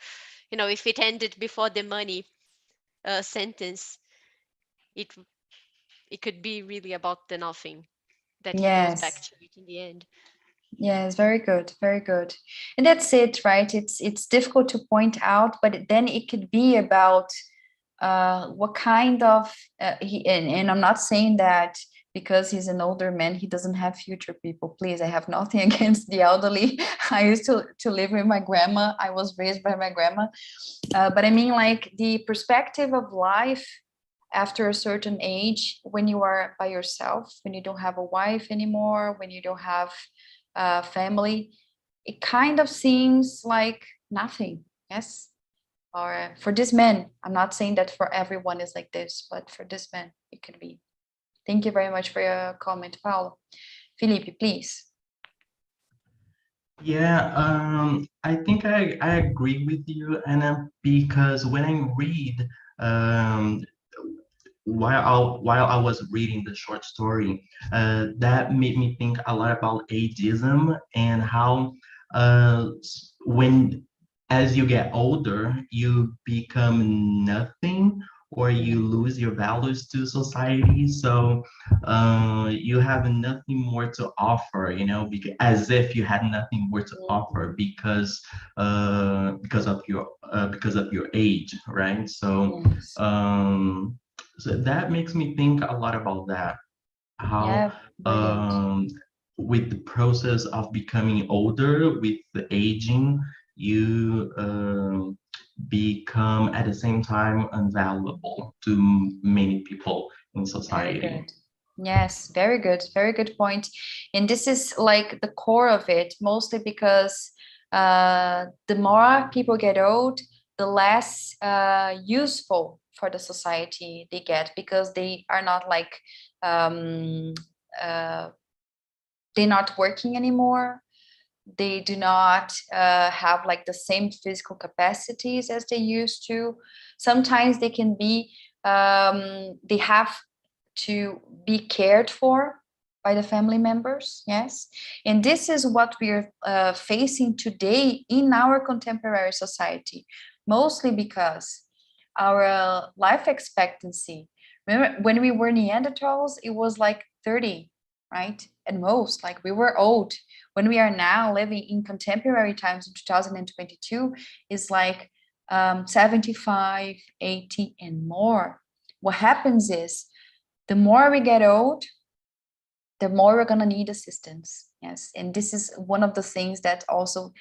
if it ended before the money sentence, it it could be really about the nothing, that he goes back Yes. to it in the end. Yes, very good, very good. And that's it, right? It's difficult to point out, but then it could be about what kind of and I'm not saying that because he's an older man he doesn't have future people. Please, I have nothing against the elderly. I used to live with my grandma. I was raised by my grandma, but I mean, like, the perspective of life after a certain age, when you are by yourself, when you don't have a wife anymore, when you don't have a family, it kind of seems like nothing. Yes. Or for this man, I'm not saying that for everyone is like this, but for this man, it could be. Thank you very much for your comment, Paulo. Felipe, please. Yeah, I think I agree with you, Anna, because when I read, um, while I was reading the short story, that made me think a lot about ageism and how when as you get older, you become nothing or you lose your values to society. So you have nothing more to offer, you know, as if you had nothing more to offer because of your age, right? So. Yes. So that makes me think a lot about that, how Yeah, brilliant. with the process of becoming older, with the aging, you become at the same time unvaluable to many people in Very society. good. Yes, very good. Very good point. And this is like the core of it, mostly because the more people get old, the less useful for the society they get, because they are not like um, uh, they're not working anymore. They do not have like the same physical capacities as they used to. Sometimes they can be they have to be cared for by the family members. Yes. And this is what we're facing today in our contemporary society, mostly because our life expectancy, remember when we were Neanderthals, it was like 30, right? At most, like we were old. When we are now living in contemporary times in 2022, is like 75, 80 and more. What happens is the more we get old, the more we're going to need assistance. Yes. And this is one of the things that also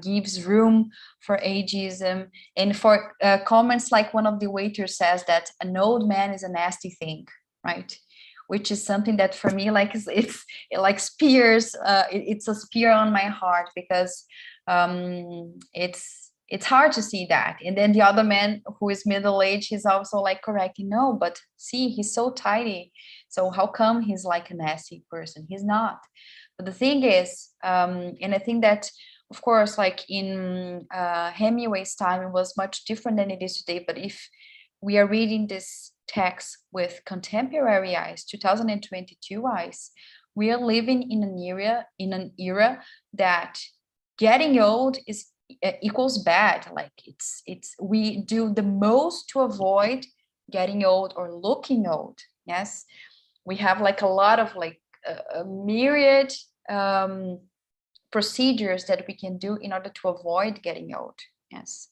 gives room for ageism and for comments like one of the waiters says that an old man is a nasty thing, right? Which is something that for me, like it's it like spears, it's a spear on my heart, because it's hard to see that. And then the other man who is middle-aged, he's also like correcting, no, but see, he's so tidy. So how come he's like a nasty person? He's not. But the thing is, and I think that, of course, like in Hemingway's time, it was much different than it is today. But if we are reading this text with contemporary eyes, 2022 eyes, we are living in an era that getting old is equals bad. Like it's we do the most to avoid getting old or looking old. Yes, we have like a lot of like a myriad procedures that we can do in order to avoid getting old. Yes,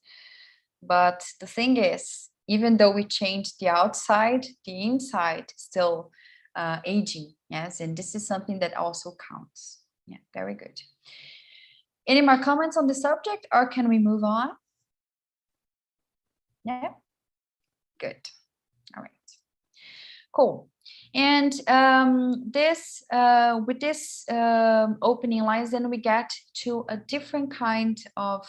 but the thing is, even though we change the outside, the inside still aging. Yes, and this is something that also counts. Yeah, very good. Any more comments on the subject, or can we move on? Yeah, good. All right, cool. And this with this opening lines, then we get to a different kind of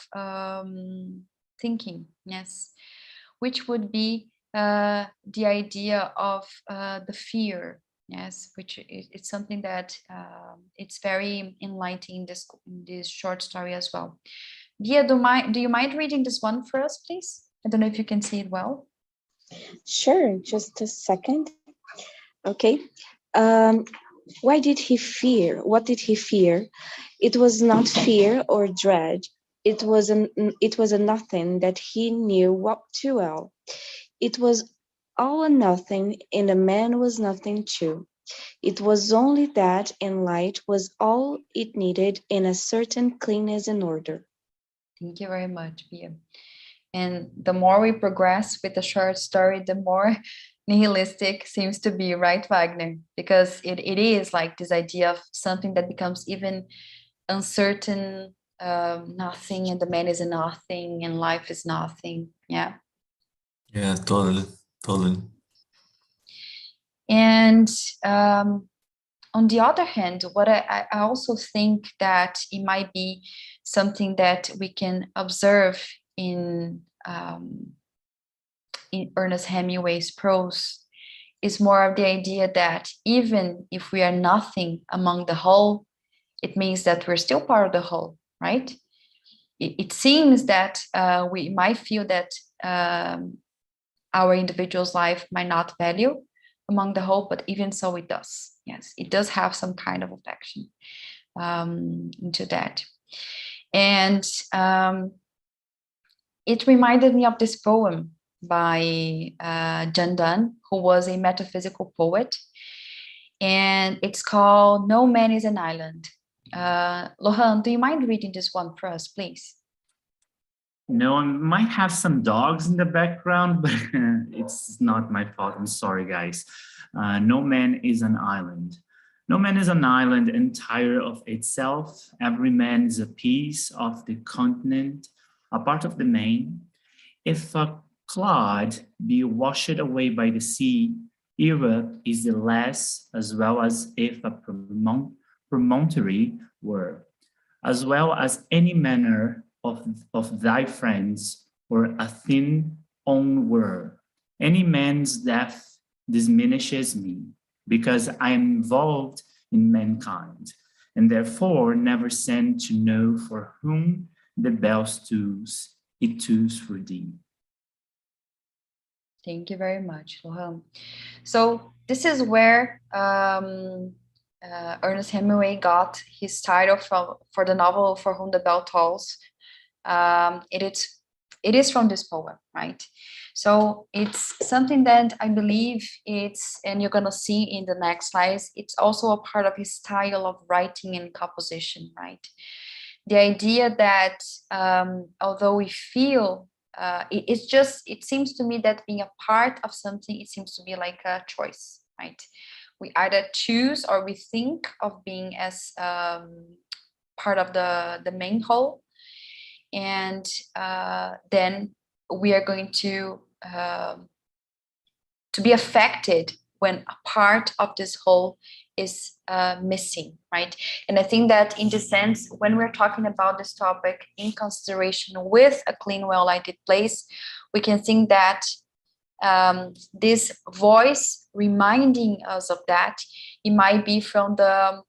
thinking. Yes, which would be the idea of the fear. Yes, which it's something that it's very enlightening in this short story as well. Gia, do you mind reading this one for us, please? I don't know if you can see it well. Sure, just a second. Okay. Why did he fear? What did he fear? It was not fear or dread. It was a nothing that he knew what too well. It was all a nothing, and a man was nothing too. It was only that, and light was all it needed, in a certain cleanness and order. Thank you very much, Bia. And the more we progress with the short story, the more nihilistic seems to be, right, Wagner? Because it is like this idea of something that becomes even uncertain, nothing, and the man is a nothing, and life is nothing. Yeah. Yeah, totally, totally. And on the other hand, what I also think that it might be something that we can observe in Ernest Hemingway's prose is more of the idea that even if we are nothing among the whole, it means that we're still part of the whole, right? It seems that we might feel that our individual's life might not value among the whole, but even so it does. Yes, it does have some kind of affection into that. And it reminded me of this poem by John Donne, who was a metaphysical poet. And it's called No Man is an Island. Lohan, do you mind reading this one for us, please? No, I might have some dogs in the background, but it's not my fault. I'm sorry, guys. No man is an island. No man is an island entire of itself. Every man is a piece of the continent, a part of the main. If a cloud be washed away by the sea, Europe is the less, as well as if a promontory were, as well as any manner of thy friends, or a thin own were. Any man's death diminishes me, because I am involved in mankind, and therefore never send to know for whom the bells tools, it tools for thee. Thank you very much, Lohan. So this is where Ernest Hemingway got his title for the novel For Whom the Bell Tolls. It is from this poem, right? So it's something that I believe and you're gonna see in the next slides, it's also a part of his style of writing and composition, right? The idea that although we feel, it seems to me that being a part of something, it seems to be like a choice, right? We either choose or we think of being as part of the main whole, and then we are going to be affected when a part of this whole is missing, right? And I think that in this sense, when we're talking about this topic in consideration with a clean, well-lighted place, we can think that this voice reminding us of that, it might be from the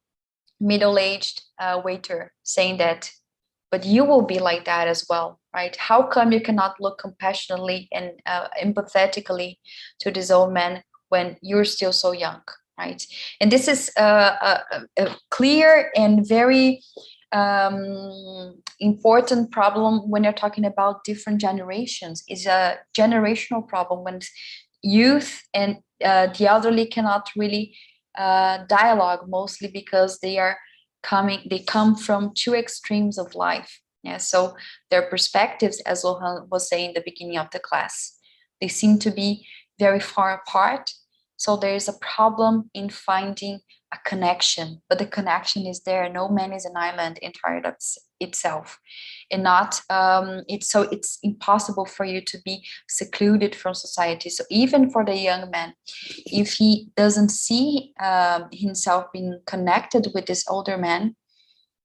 middle-aged waiter saying that, but you will be like that as well, right? How come you cannot look compassionately and empathetically to this old man when you're still so young, right? And this is a clear and very important problem when you're talking about different generations. Is a generational problem when youth and the elderly cannot really dialogue, mostly because they come from two extremes of life. Yeah, so their perspectives, as Lohan was saying in the beginning of the class, they seem to be very far apart. So there is a problem in finding a connection, but the connection is there. No man is an island entire of itself, and not it's impossible for you to be secluded from society. So even for the young man, if he doesn't see himself being connected with this older man,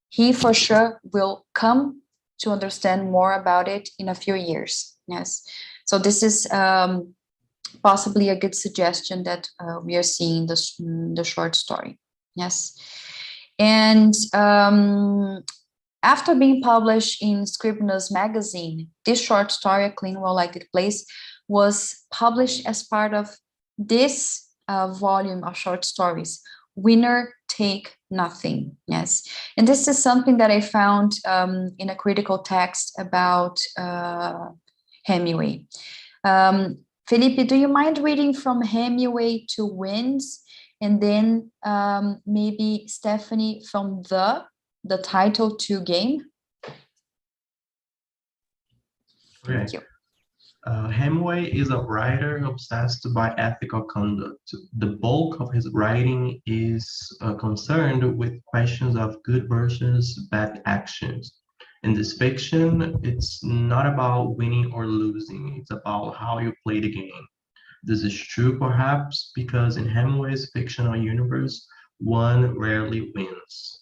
he for sure will come to understand more about it in a few years. Yes, so this is possibly a good suggestion that we are seeing the short story. Yes, and after being published in Scribner's magazine, this short story, A Clean, Well-Lighted Place, was published as part of this volume of short stories, Winner Take Nothing. Yes, and this is something that I found in a critical text about Hemingway. Felipe, do you mind reading from Hemingway to Winds, and then maybe Stephanie from the title to Game? Thank you. Hemingway is a writer obsessed by ethical conduct. The bulk of his writing is concerned with questions of good versus bad actions. In this fiction, it's not about winning or losing, it's about how you play the game. This is true, perhaps, because in Hemingway's fictional universe, one rarely wins.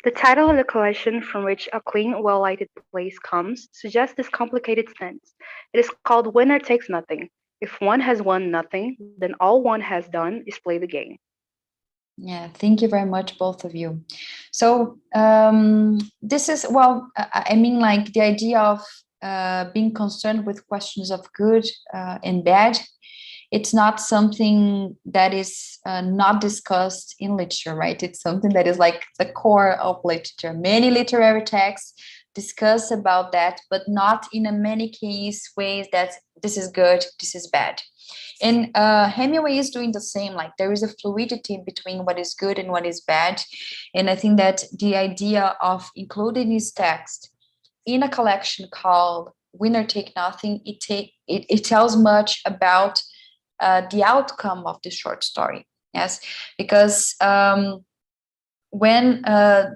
The title of the collection, from which a clean, well lighted place comes, suggests this complicated sense. It is called Winner Takes Nothing. If one has won nothing, then all one has done is play the game. Yeah, thank you very much, both of you. So this is, well, I mean, like the idea of being concerned with questions of good and bad. It's not something that is not discussed in literature, right? It's something that is like the core of literature. Many literary texts discuss about that, but not in a many case ways that this is good, this is bad. And Hemingway is doing the same. Like there is a fluidity between what is good and what is bad. And I think that the idea of including his text in a collection called Winner Take Nothing, it tells much about the outcome of the short story. Yes, because when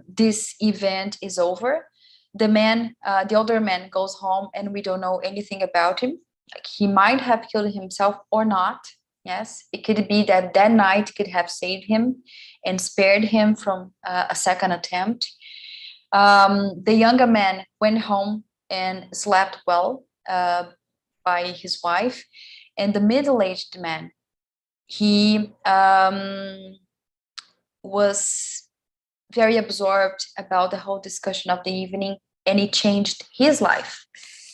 this event is over, the older man goes home and we don't know anything about him. Like he might have killed himself or not. Yes, it could be that that night could have saved him and spared him from a second attempt. The younger man went home and slept well by his wife, and the middle-aged man, he was very absorbed about the whole discussion of the evening, and it changed his life.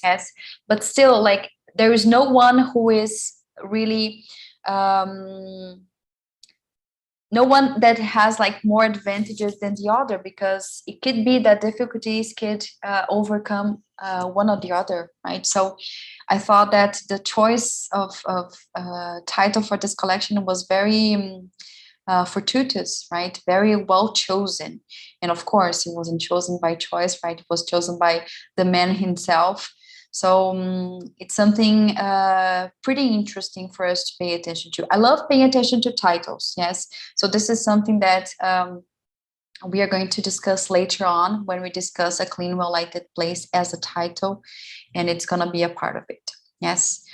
Yes, but still, like there is no one who is really no one that has like more advantages than the other, because it could be that difficulties could overcome one or the other, right? So I thought that the choice of title for this collection was very fortuitous, right? Very well chosen. And of course, it wasn't chosen by choice, right? It was chosen by the man himself. So it's something pretty interesting for us to pay attention to. I love paying attention to titles, yes. So this is something that we are going to discuss later on when we discuss A Clean, Well-Lighted Place as a title, and it's going to be a part of it, yes.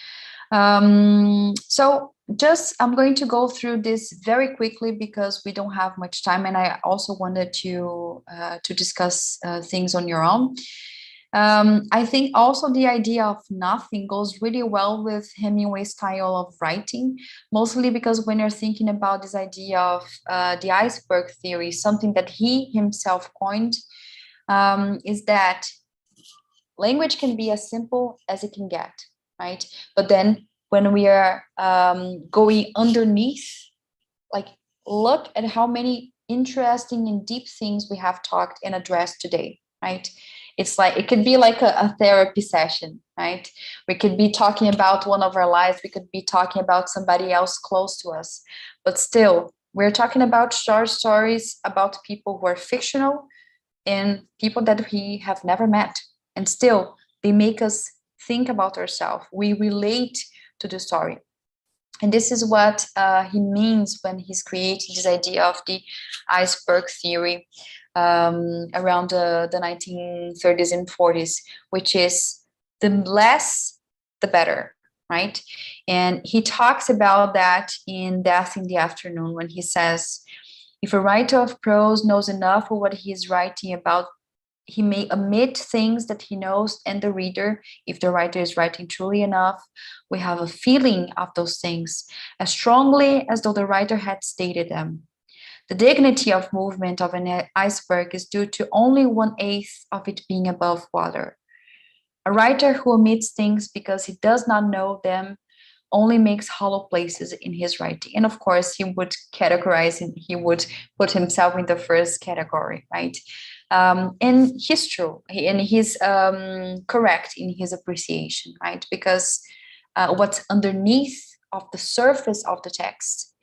So just I'm going to go through this very quickly because we don't have much time, and I also wanted to discuss things on your own. I think also the idea of nothing goes really well with Hemingway's style of writing, mostly because when you're thinking about this idea of the iceberg theory, something that he himself coined, is that language can be as simple as it can get, right? But then when we are going underneath, like look at how many interesting and deep things we have talked and addressed today, right? It's like it could be like a therapy session, right? We could be talking about one of our lives, we could be talking about somebody else close to us, but still we're talking about short stories about people who are fictional and people that we have never met, and still they make us think about ourselves. We relate to the story. And this is what he means when he's creating this idea of the iceberg theory around the 1930s and 40s, which is the less, the better, right? And he talks about that in Death in the Afternoon when he says, if a writer of prose knows enough of what he is writing about, he may omit things that he knows, and the reader, if the writer is writing truly enough, we have a feeling of those things as strongly as though the writer had stated them. The dignity of movement of an iceberg is due to only 1/8 of it being above water. A writer who omits things because he does not know them only makes hollow places in his writing. And of course, he would categorize and he would put himself in the first category, right? And he's true, and he's correct in his appreciation, right? Because what's underneath of the surface of the text,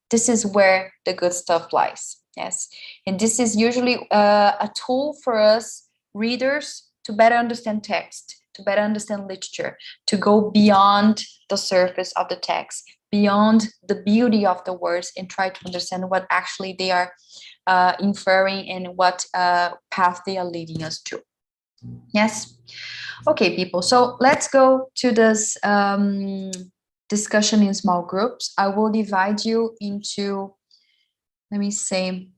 this is where the good stuff lies, yes? And this is usually a tool for us readers to better understand text, to better understand literature, to go beyond the surface of the text, beyond the beauty of the words, and try to understand what actually they are inferring and what path they are leading us to. Yes. Okay, people. So let's go to this discussion in small groups. I will divide you into, let me say,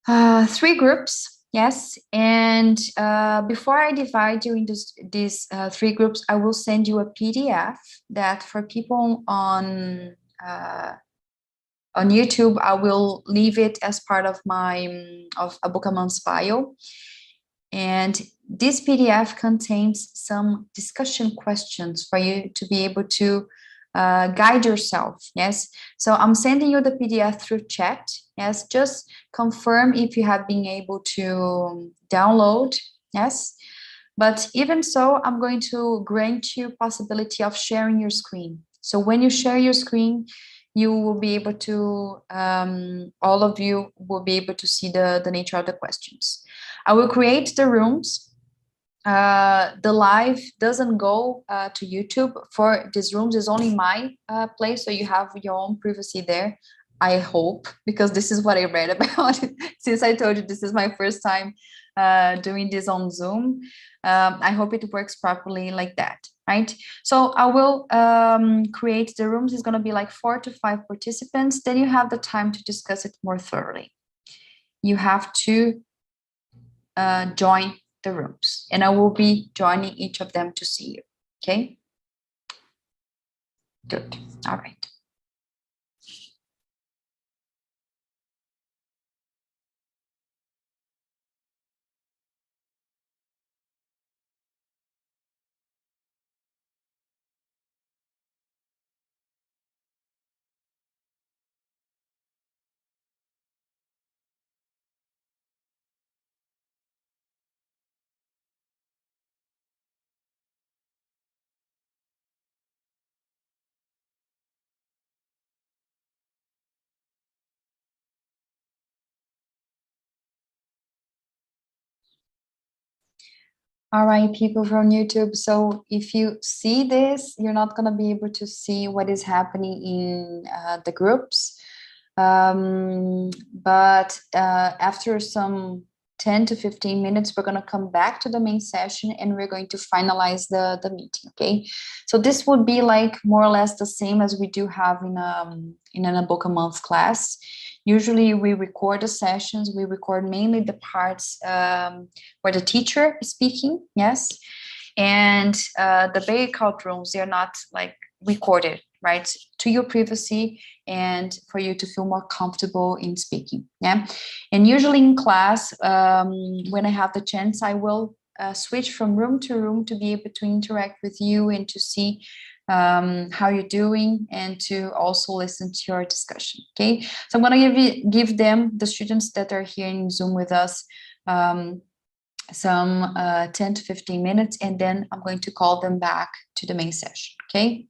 3 groups. Yes, and before I divide you into these 3 groups, I will send you a PDF that for people on YouTube, I will leave it as part of my of a book a month's bio. And this PDF contains some discussion questions for you to be able to guide yourself. Yes, so I'm sending you the PDF through chat. Yes, just confirm if you have been able to download. Yes, but even so, I'm going to grant you possibility of sharing your screen. So when you share your screen, you will be able to, all of you will be able to see the nature of the questions. I will create the rooms. The live doesn't go to YouTube for these rooms. It's only my place, so you have your own privacy there. I hope, because this is what I read about. Since I told you this is my first time doing this on Zoom, I hope it works properly like that, right? So I will create the rooms. It's going to be like 4 to 5 participants. Then you have the time to discuss it more thoroughly. You have to join the rooms, and I will be joining each of them to see you. Okay, good. All right. All right, people from YouTube. So if you see this, you're not going to be able to see what is happening in the groups. But after some 10 to 15 minutes, we're going to come back to the main session and we're going to finalize the meeting, okay? So this would be like more or less the same as we do have in an book a month class. Usually we record the sessions, we record mainly the parts where the teacher is speaking, yes? And the breakout rooms, they're not like recorded, right? To your privacy and for you to feel more comfortable in speaking, yeah? And usually in class, when I have the chance, I will switch from room to room to be able to interact with you and to see how you're doing and to also listen to your discussion, okay? So I'm gonna give them, the students that are here in Zoom with us, some 10 to 15 minutes, and then I'm going to call them back to the main session, okay?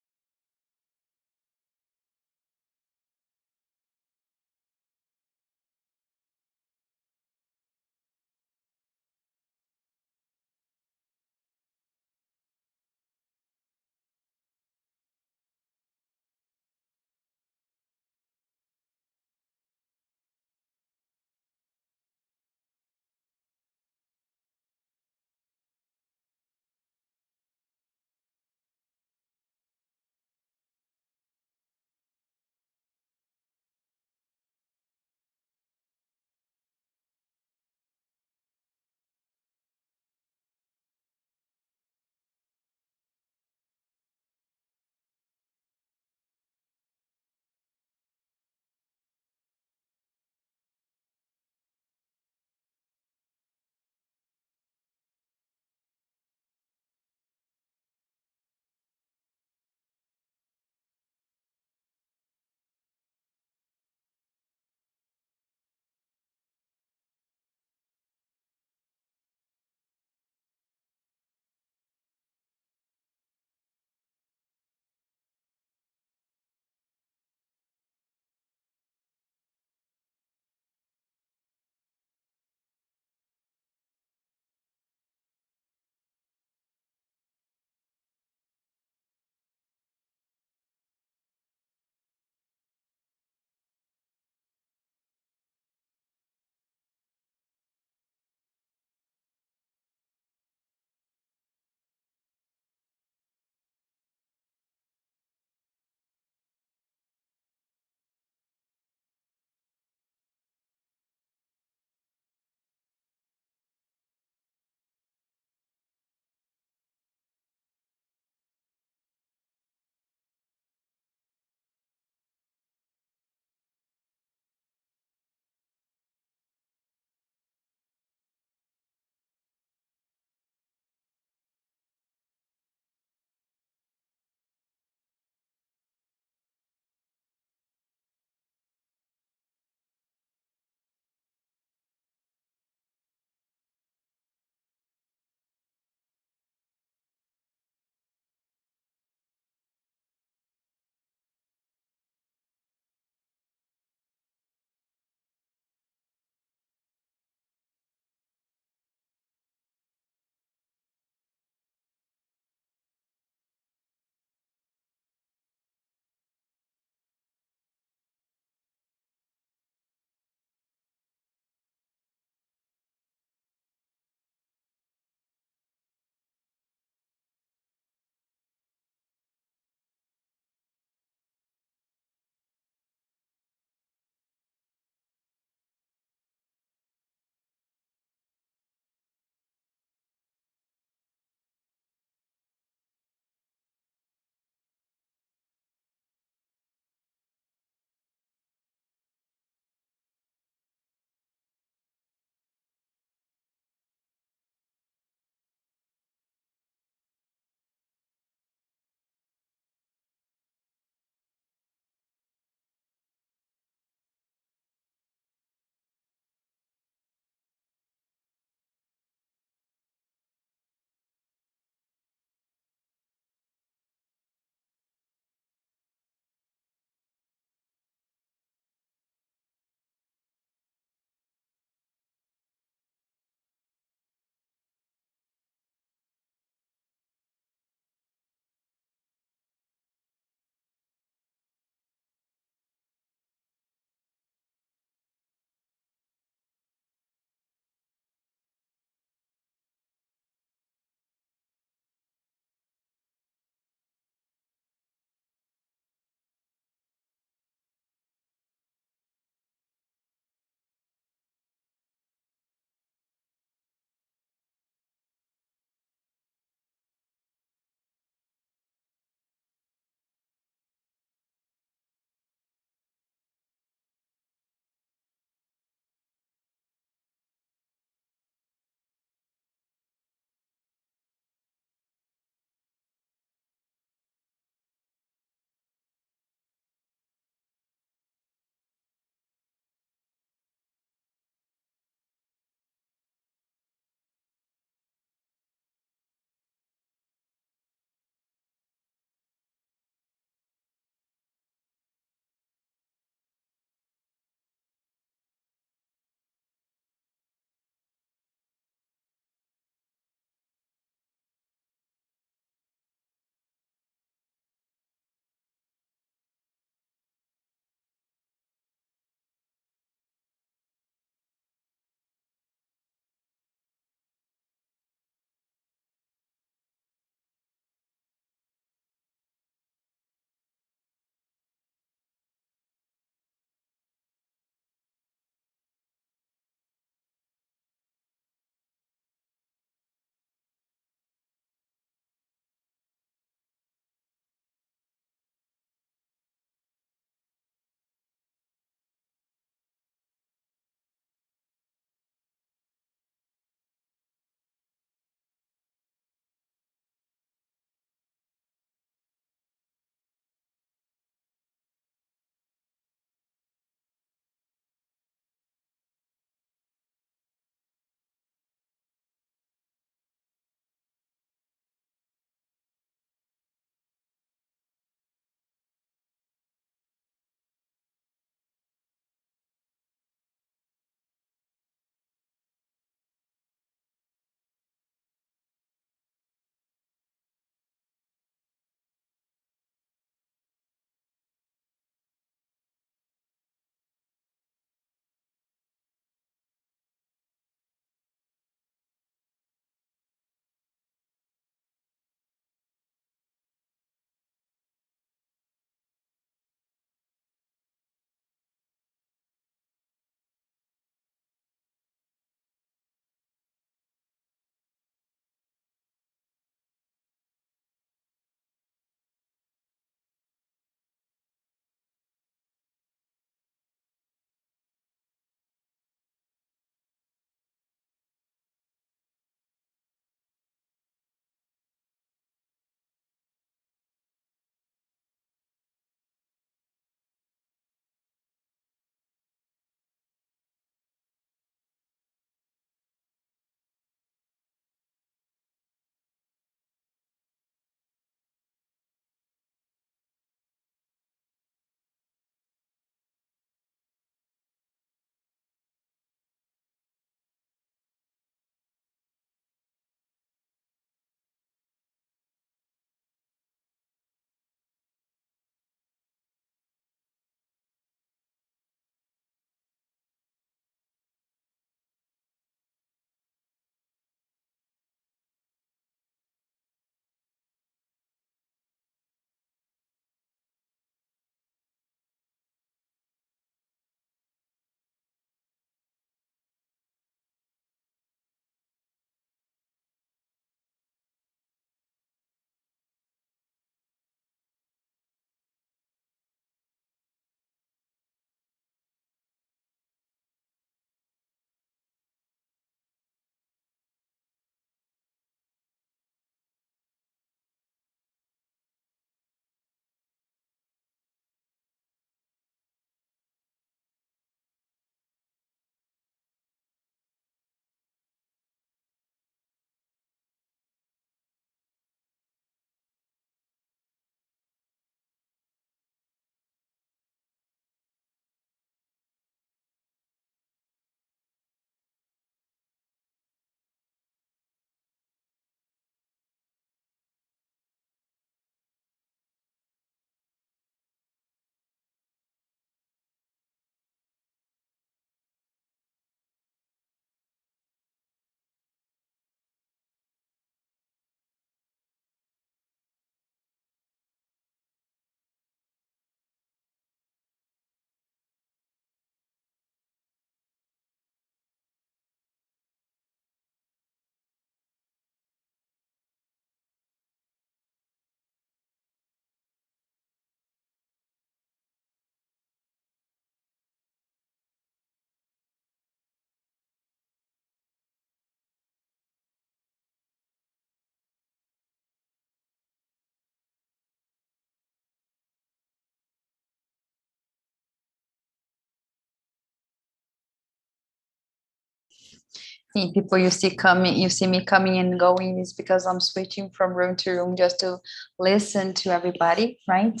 See, people you see coming, you see me coming and going is because I'm switching from room to room just to listen to everybody, right?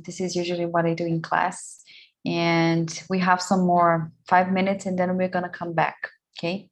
This is usually what I do in class. And we have some more 5 minutes and then we're gonna come back, okay?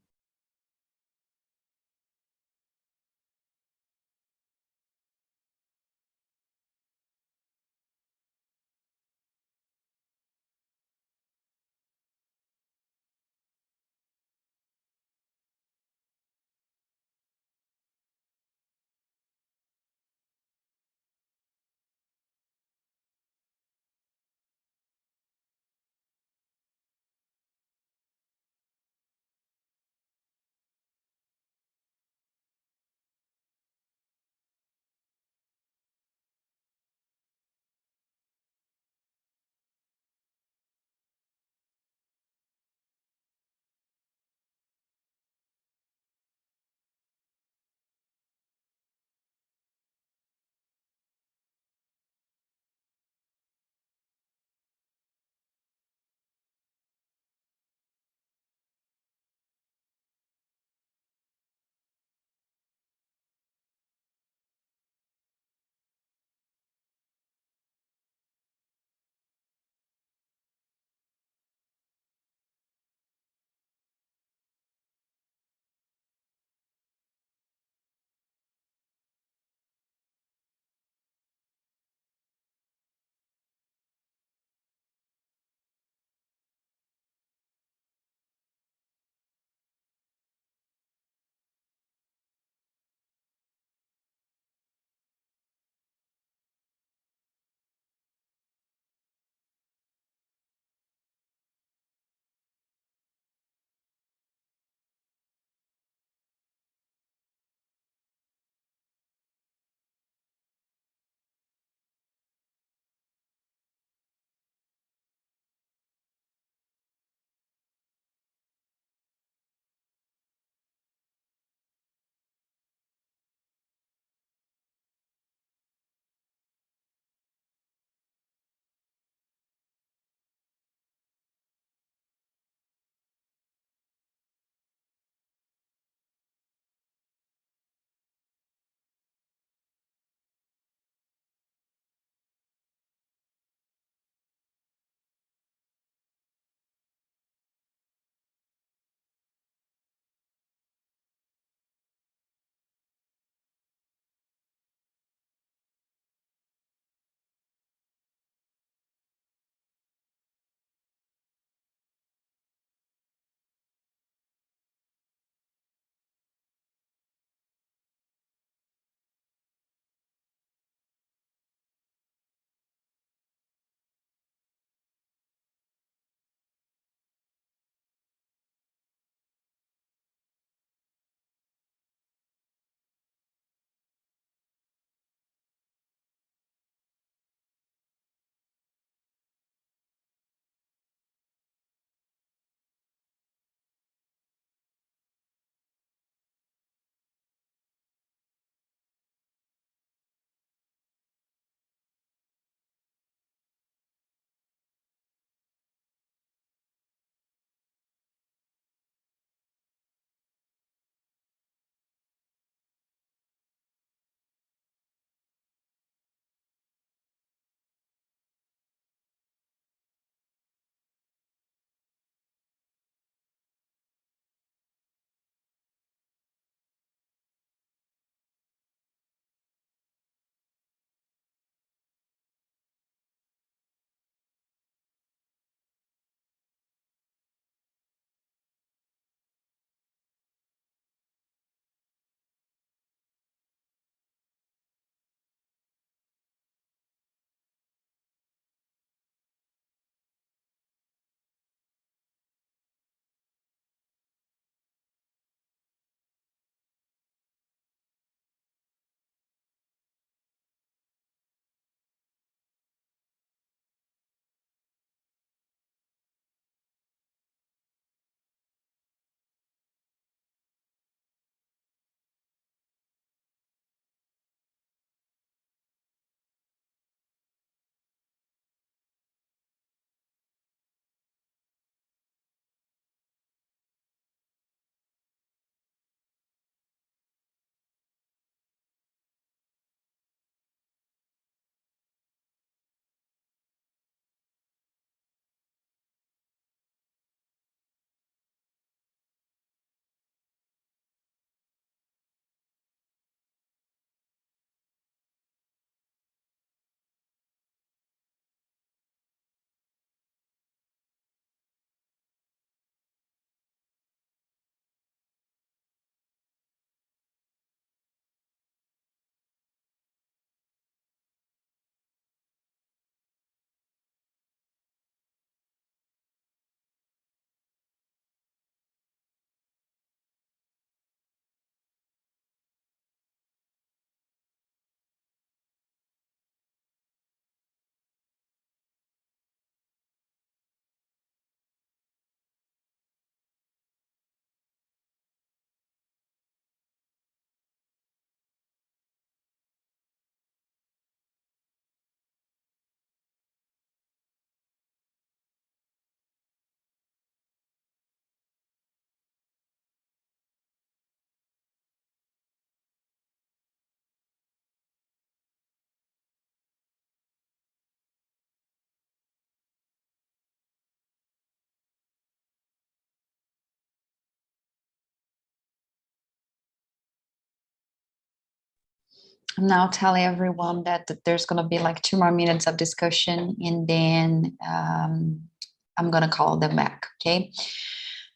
I'm now telling everyone that there's going to be like 2 more minutes of discussion, and then I'm going to call them back. Okay.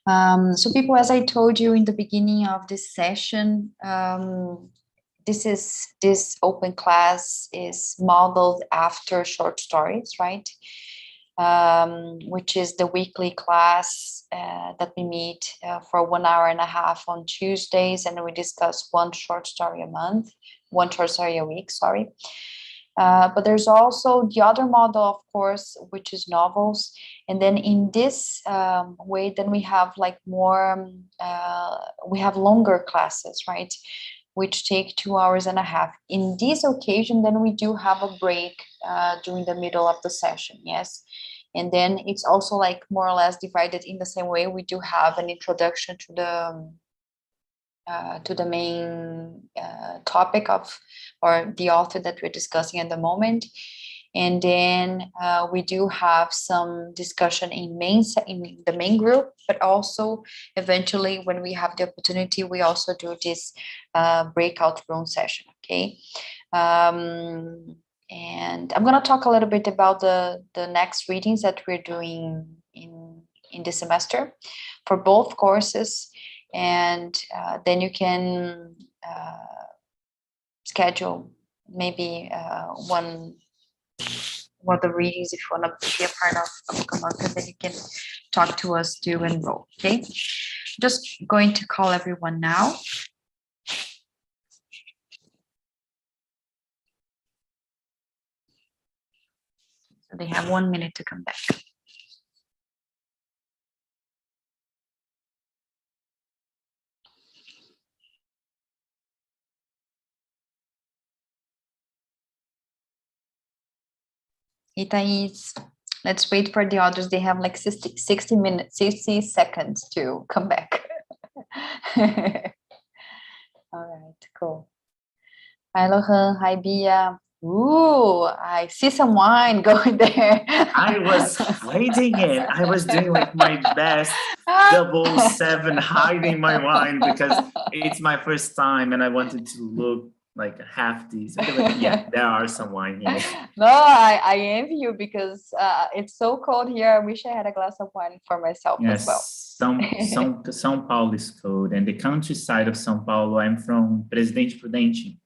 So people, as I told you in the beginning of this session, this open class is modeled after short stories, right? Which is the weekly class that we meet for 1 hour and a half on Tuesdays, and we discuss one short story a month, one short story a week, sorry. But there's also the other model, of course, which is novels. And then in this way, then we have like more, we have longer classes, right? Which take 2 hours and a half. In this occasion, then we do have a break during the middle of the session, yes. And then it's also like more or less divided in the same way. We do have an introduction to the main topic of, or the author that we're discussing at the moment. And then we do have some discussion in the main group, but also eventually when we have the opportunity, we also do this breakout room session, okay? And I'm gonna talk a little bit about the next readings that we're doing in this semester for both courses. And then you can schedule maybe one of the readings if you want to be a part of a month, and then you can talk to us to enroll. Okay, just going to call everyone now. So they have 1 minute to come back. Thais, let's wait for the others. They have like 60 minutes, 60 seconds to come back. All right, cool. Hi, Lohan. Hi, Bia. Ooh, I see some wine going there. I was hiding it. I was doing like my best 7 hiding my wine because it's my first time and I wanted to look like half decent. But yeah, there are some wine here. No, I envy you because it's so cold here. I wish I had a glass of wine for myself as well. São Paulo is cold, and the countryside of São Paulo. I'm from Presidente Prudente,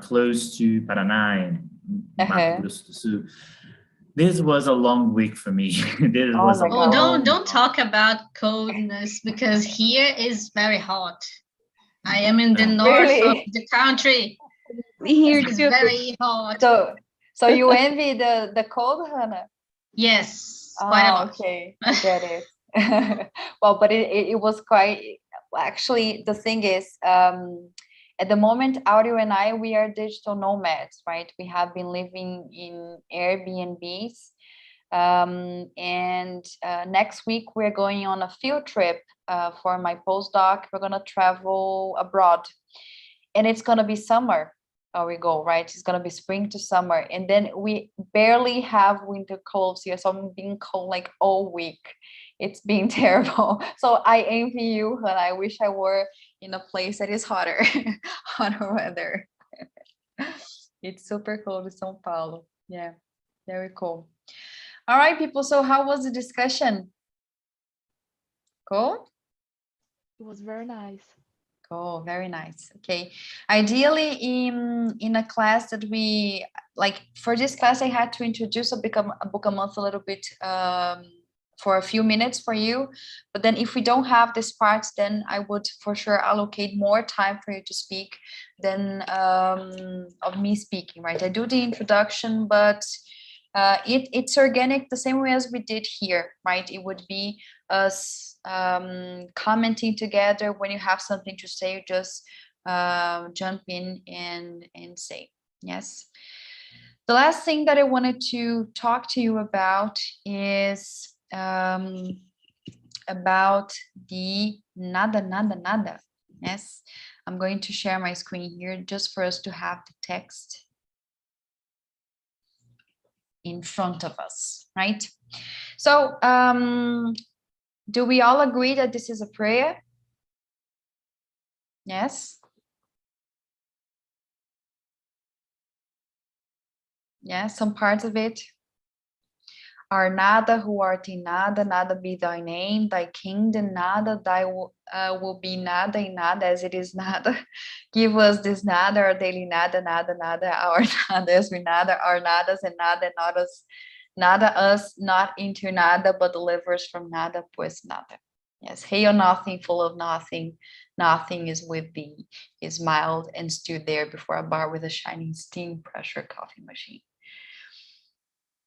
close to Paraná and Mato Grosso do Sul. This was a long week for me. Don't talk about coldness because here is very hot. I am in the north of the country. Here it's too. very hot. So you envy the cold, Hannah? Yes, quite a lot. Okay, I get it. Well, but it was quite, actually, the thing is, at the moment, Audio and I, we are digital nomads, right? We have been living in Airbnbs. And next week, we're going on a field trip for my postdoc. We're going to travel abroad. And it's going to be summer. We go, right? It's going to be spring to summer. And then we barely have winter clothes here. So I'm being cold like all week. It's been terrible. So I envy you, and I wish I were in a place that is hotter, hotter weather. It's super cold in São Paulo. Yeah, very cool. All right, people. So how was the discussion? Cool? It was very nice. Cool, very nice. Okay. Ideally, in a class that we, like for this class, I had to introduce a book a month a little bit for a few minutes for you. But then if we don't have this part, then I would for sure allocate more time for you to speak than of me speaking, right? I do the introduction, but it's organic the same way as we did here, right? It would be us commenting together. When you have something to say, just jump in and say. Yes. The last thing that I wanted to talk to you about is about the nada. Yes, I'm going to share my screen here just for us to have the text in front of us, right? So do we all agree that this is a prayer? Yes. Yeah, some parts of it are nada, who art in nada, nada be thy name, thy kingdom, nada, thy will be nada in nada as it is nada. Give us this nada, our daily nada, nada, nada, our nada as we nada, our nadas and nadas, nada us, not into nada, but deliver us from nada, pues nada. Yes, hail nothing, full of nothing, nothing is with thee. He smiled and stood there before a bar with a shining steam pressure coffee machine.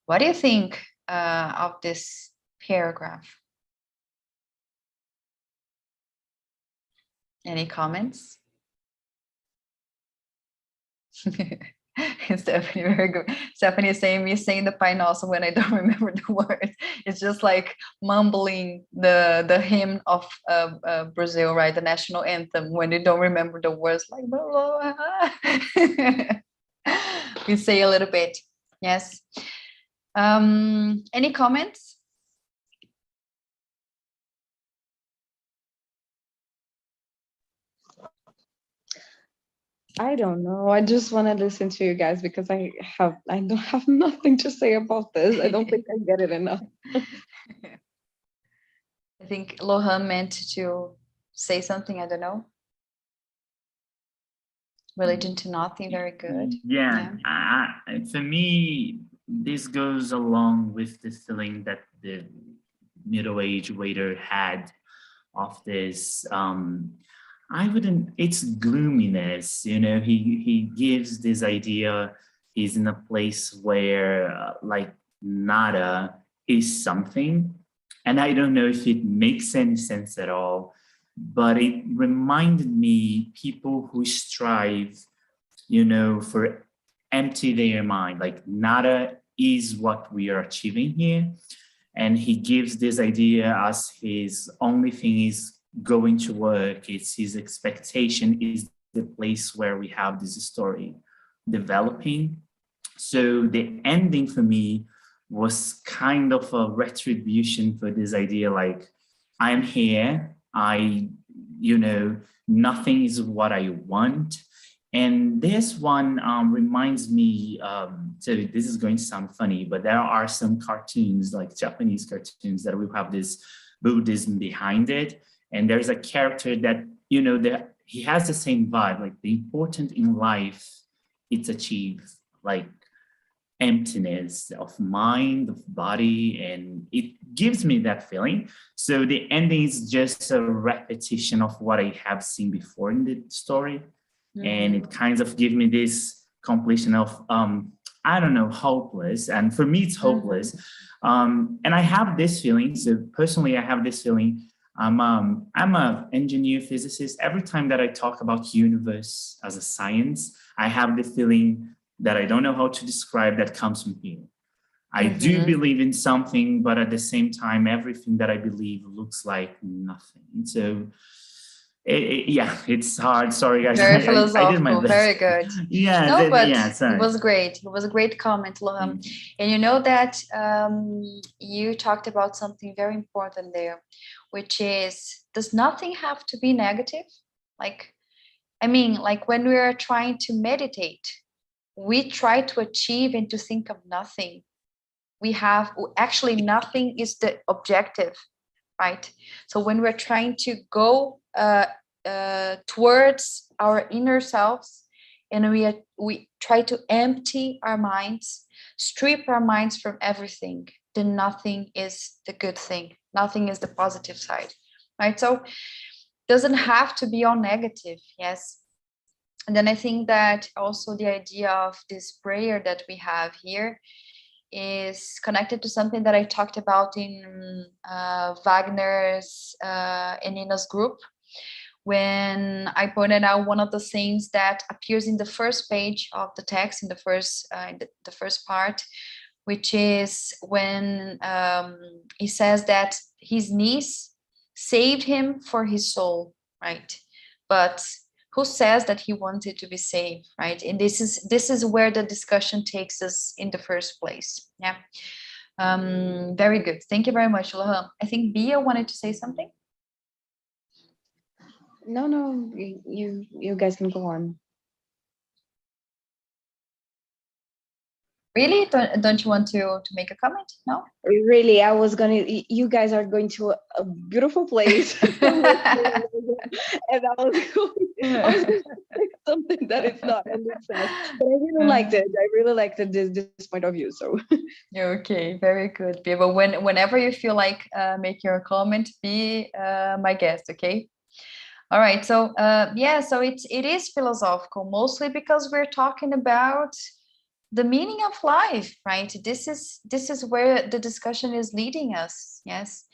What do you think of this paragraph? Any comments? Stephanie, very good. Stephanie is saying me saying the Pai Nossa when I don't remember the words. It's just like mumbling the hymn of Brazil, right? The national anthem when you don't remember the words, like blah, blah. We say a little bit. Yes. Any comments? I don't know. I just want to listen to you guys because I don't have nothing to say about this. I don't think I get it enough. I think Lohan meant to say something, I don't know. Religion to nothing, very good. Yeah. For me, this goes along with the feeling that the middle-aged waiter had of this. It's gloominess, he gives this idea he's in a place where like nada is something. And I don't know if it makes any sense at all, but it reminded me people who strive, for empty their mind, like nada is what we are achieving here. And he gives this idea as his only thing is going to work. It's his expectation is the place where we have this story developing. So the ending for me was kind of a retribution for this idea, like I'm here, nothing is what I want. And this one reminds me, so this is going to sound funny, but there are some cartoons, like Japanese cartoons, that will have this Buddhism behind it. And there's a character that, he has the same vibe, like the important in life, it's achieved, like emptiness of mind, of body, and it gives me that feeling. So the ending is just a repetition of what I have seen before in the story. And it kind of gives me this completion of I don't know, hopeless. And for me, it's hopeless. And I have this feeling. So personally, I have this feeling. I'm an engineer physicist. Every time that I talk about universe as a science, I have the feeling that I don't know how to describe that comes from here. I do believe in something, but at the same time, everything that I believe looks like nothing. So it's hard. Sorry, guys. Very philosophical. I did my best. Very good. Yeah, no, but sorry. It was great. It was a great comment, Loham. And you know that you talked about something very important there, which is, does nothing have to be negative? Like when we are trying to meditate, we try to achieve and to think of nothing. Actually nothing is the objective, right? So when we're trying to go towards our inner selves, and we try to empty our minds, strip our minds from everything, then nothing is the good thing. Nothing is the positive side, right? So doesn't have to be all negative, yes. And then I think that also the idea of this prayer that we have here is connected to something that I talked about in Wagner's and Nina's group, when I pointed out one of the things that appears in the first page of the text, in the first part, which is when he says that his niece saved him for his soul, right? But who says that he wanted to be saved, right? And this is where the discussion takes us in the first place. Yeah. Very good. Thank you very much, Lohan. I think Bia wanted to say something. No, you guys can go on. Really? Don't you want to make a comment? No? Really, you guys are going to a beautiful place. And I was going to say something that it's not understand. But I really liked it. I really liked this point of view. So Okay, very good. But whenever you feel like making a comment, be my guest, okay? All right. So yeah, so it is philosophical, mostly because we're talking about the meaning of life, right? This is where the discussion is leading us. Yes.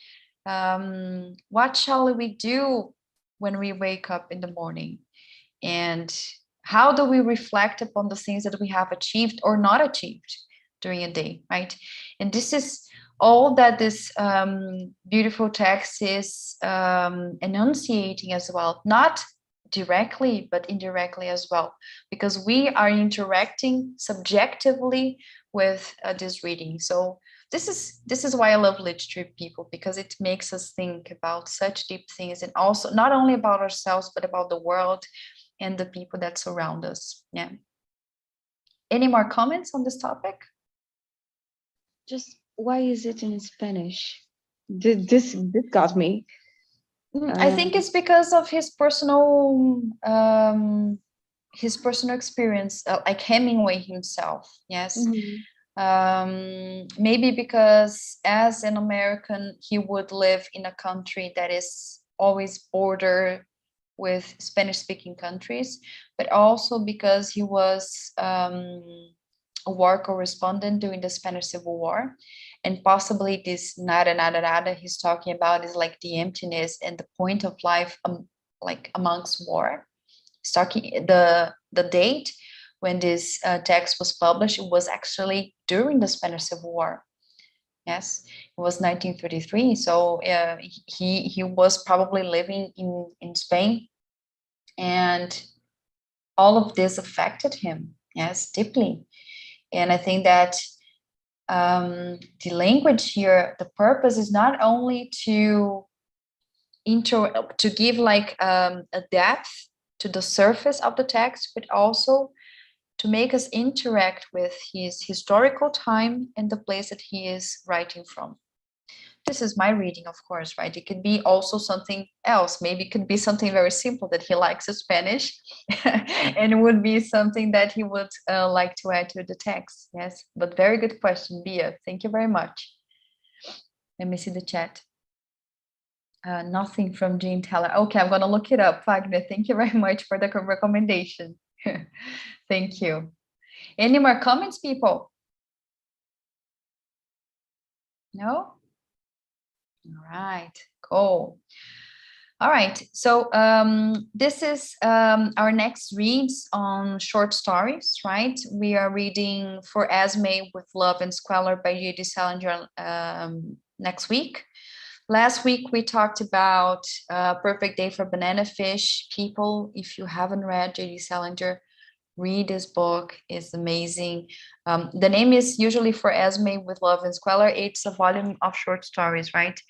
What shall we do when we wake up in the morning? And how do we reflect upon the things that we have achieved or not achieved during a day, right? And this is all that this beautiful text is enunciating as well, not directly, but indirectly as well, because we are interacting subjectively with this reading. So this is why I love literature, people, because it makes us think about such deep things, and also not only about ourselves, but about the world and the people that surround us. Yeah. Any more comments on this topic? just why is it in Spanish? This got me. I think it's because of his personal experience, like Hemingway himself. Yes. Maybe because as an American, he would live in a country that is always border with Spanish-speaking countries, but also because he was a war correspondent during the Spanish Civil War. And possibly this nada, nada, nada he's talking about is like the emptiness and the point of life, like amongst war. He's talking the date when this text was published, it was actually during the Spanish Civil War. Yes, it was 1933. So he was probably living in Spain, and all of this affected him, yes, deeply. And I think that the language here, the purpose is not only to give like a depth to the surface of the text, but also to make us interact with his historical time and the place that he is writing from. This is my reading, of course, right? It could be also something else. Maybe it could be something very simple that he likes Spanish and it would be something that he would like to add to the text. Yes, but very good question, Bia. Thank you very much. Let me see the chat. Nothing from Jean Teller. Okay, I'm going to look it up. Wagner, thank you very much for the recommendation. Thank you. Any more comments, people? No? All right, cool. All right, so this is our next reads on short stories, right? We are reading For Esme with Love and Squalor by J.D. Salinger next week. Last week, we talked about Perfect Day for Banana Fish. People, if you haven't read J.D. Salinger, read this book. It's amazing. The name is usually For Esme with Love and Squalor. It's a volume of short stories, right?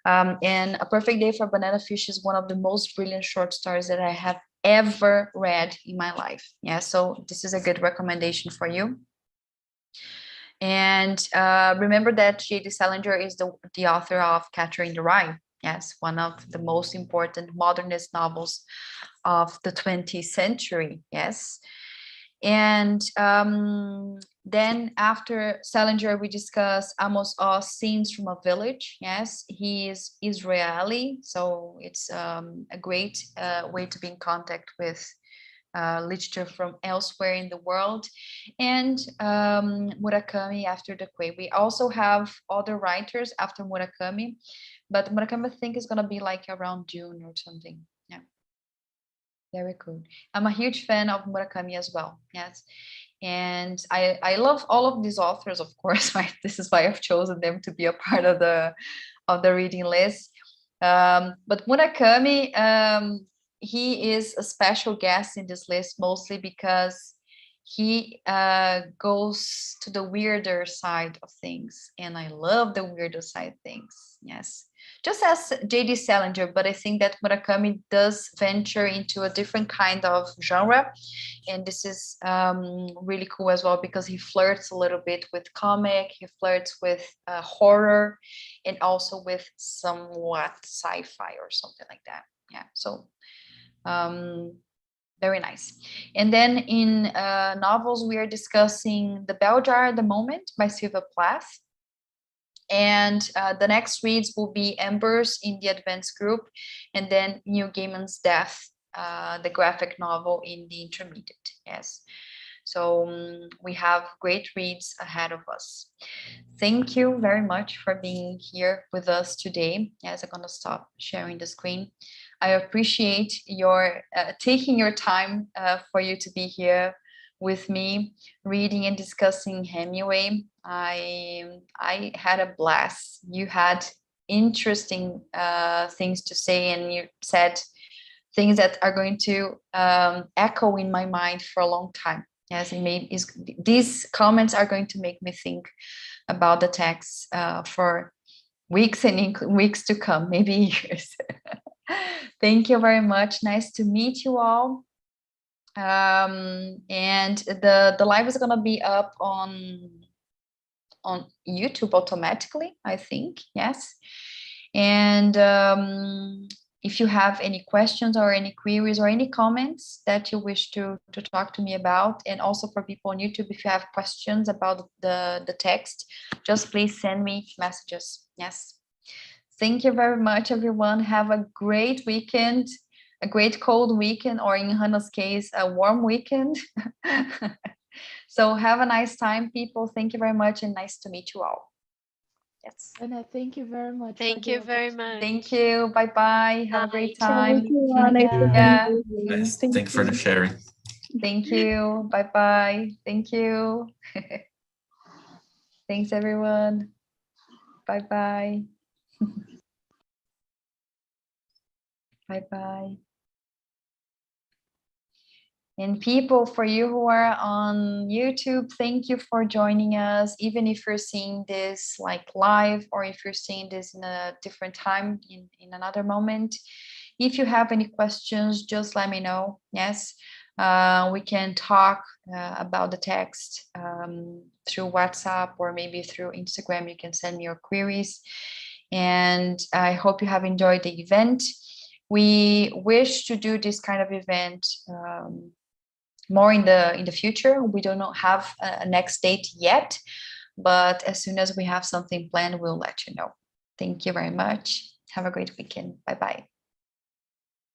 And A Perfect Day for Banana Fish is one of the most brilliant short stories that I have ever read in my life. Yeah, so this is a good recommendation for you. And remember that J.D. Salinger is the author of Catcher in the Rye. Yes, one of the most important modernist novels of the 20th century. Yes. And then after Salinger, we discuss Amos Oz, Scenes from a Village. Yes, he is Israeli, so it's a great way to be in contact with literature from elsewhere in the world. And Murakami after the Quay. We also have other writers after Murakami, but Murakami I think is going to be like around June or something. Yeah. Very cool. I'm a huge fan of Murakami as well. Yes. And I love all of these authors, of course, right? This is why I've chosen them to be a part of the reading list. But Murakami, he is a special guest in this list, mostly because he goes to the weirder side of things, and I love the weirder side things. Yes, just as J.D. Salinger, but I think that Murakami does venture into a different kind of genre, and this is really cool as well, because he flirts a little bit with comic, he flirts with horror, and also with somewhat sci-fi or something like that. Yeah, so very nice. And then in novels, we are discussing The Bell Jar at the moment by Sylvia Plath. And the next reads will be Embers in the advanced group, and then Neil Gaiman's Death, the graphic novel, in the intermediate. Yes. So we have great reads ahead of us. Thank you very much for being here with us today. Yes, I'm gonna stop sharing the screen. I appreciate your taking your time for you to be here with me, reading and discussing Hemingway. I had a blast. You had interesting things to say, and you said things that are going to echo in my mind for a long time. Yes, these comments are going to make me think about the text for weeks and weeks to come, maybe years. Thank you very much. Nice to meet you all. And the live is gonna be up on YouTube automatically, I think. Yes. And if you have any questions or any queries or any comments that you wish to talk to me about, and also for people on YouTube, if you have questions about the text, just please send me messages. Yes. Thank you very much, everyone. Have a great weekend, a great cold weekend, or in Hannah's case, a warm weekend. So have a nice time, people. Thank you very much, and nice to meet you all. Yes. And I thank you very much. Thank you very much. Thank you. Bye-bye. Have a great time. Yeah. Yes, thank you for the sharing. Thank you. Bye-bye. Thank you. Thanks, everyone. Bye-bye. Bye-bye. And people, for you who are on YouTube, thank you for joining us. Even if you're seeing this like live, or if you're seeing this in a different time, in another moment, if you have any questions, just let me know. Yes, we can talk about the text through WhatsApp, or maybe through Instagram. You can send me your queries. And I hope you have enjoyed the event. We wish to do this kind of event more in the future. We do not have a next date yet, but as soon as we have something planned, we'll let you know. Thank you very much. Have a great weekend. Bye-bye.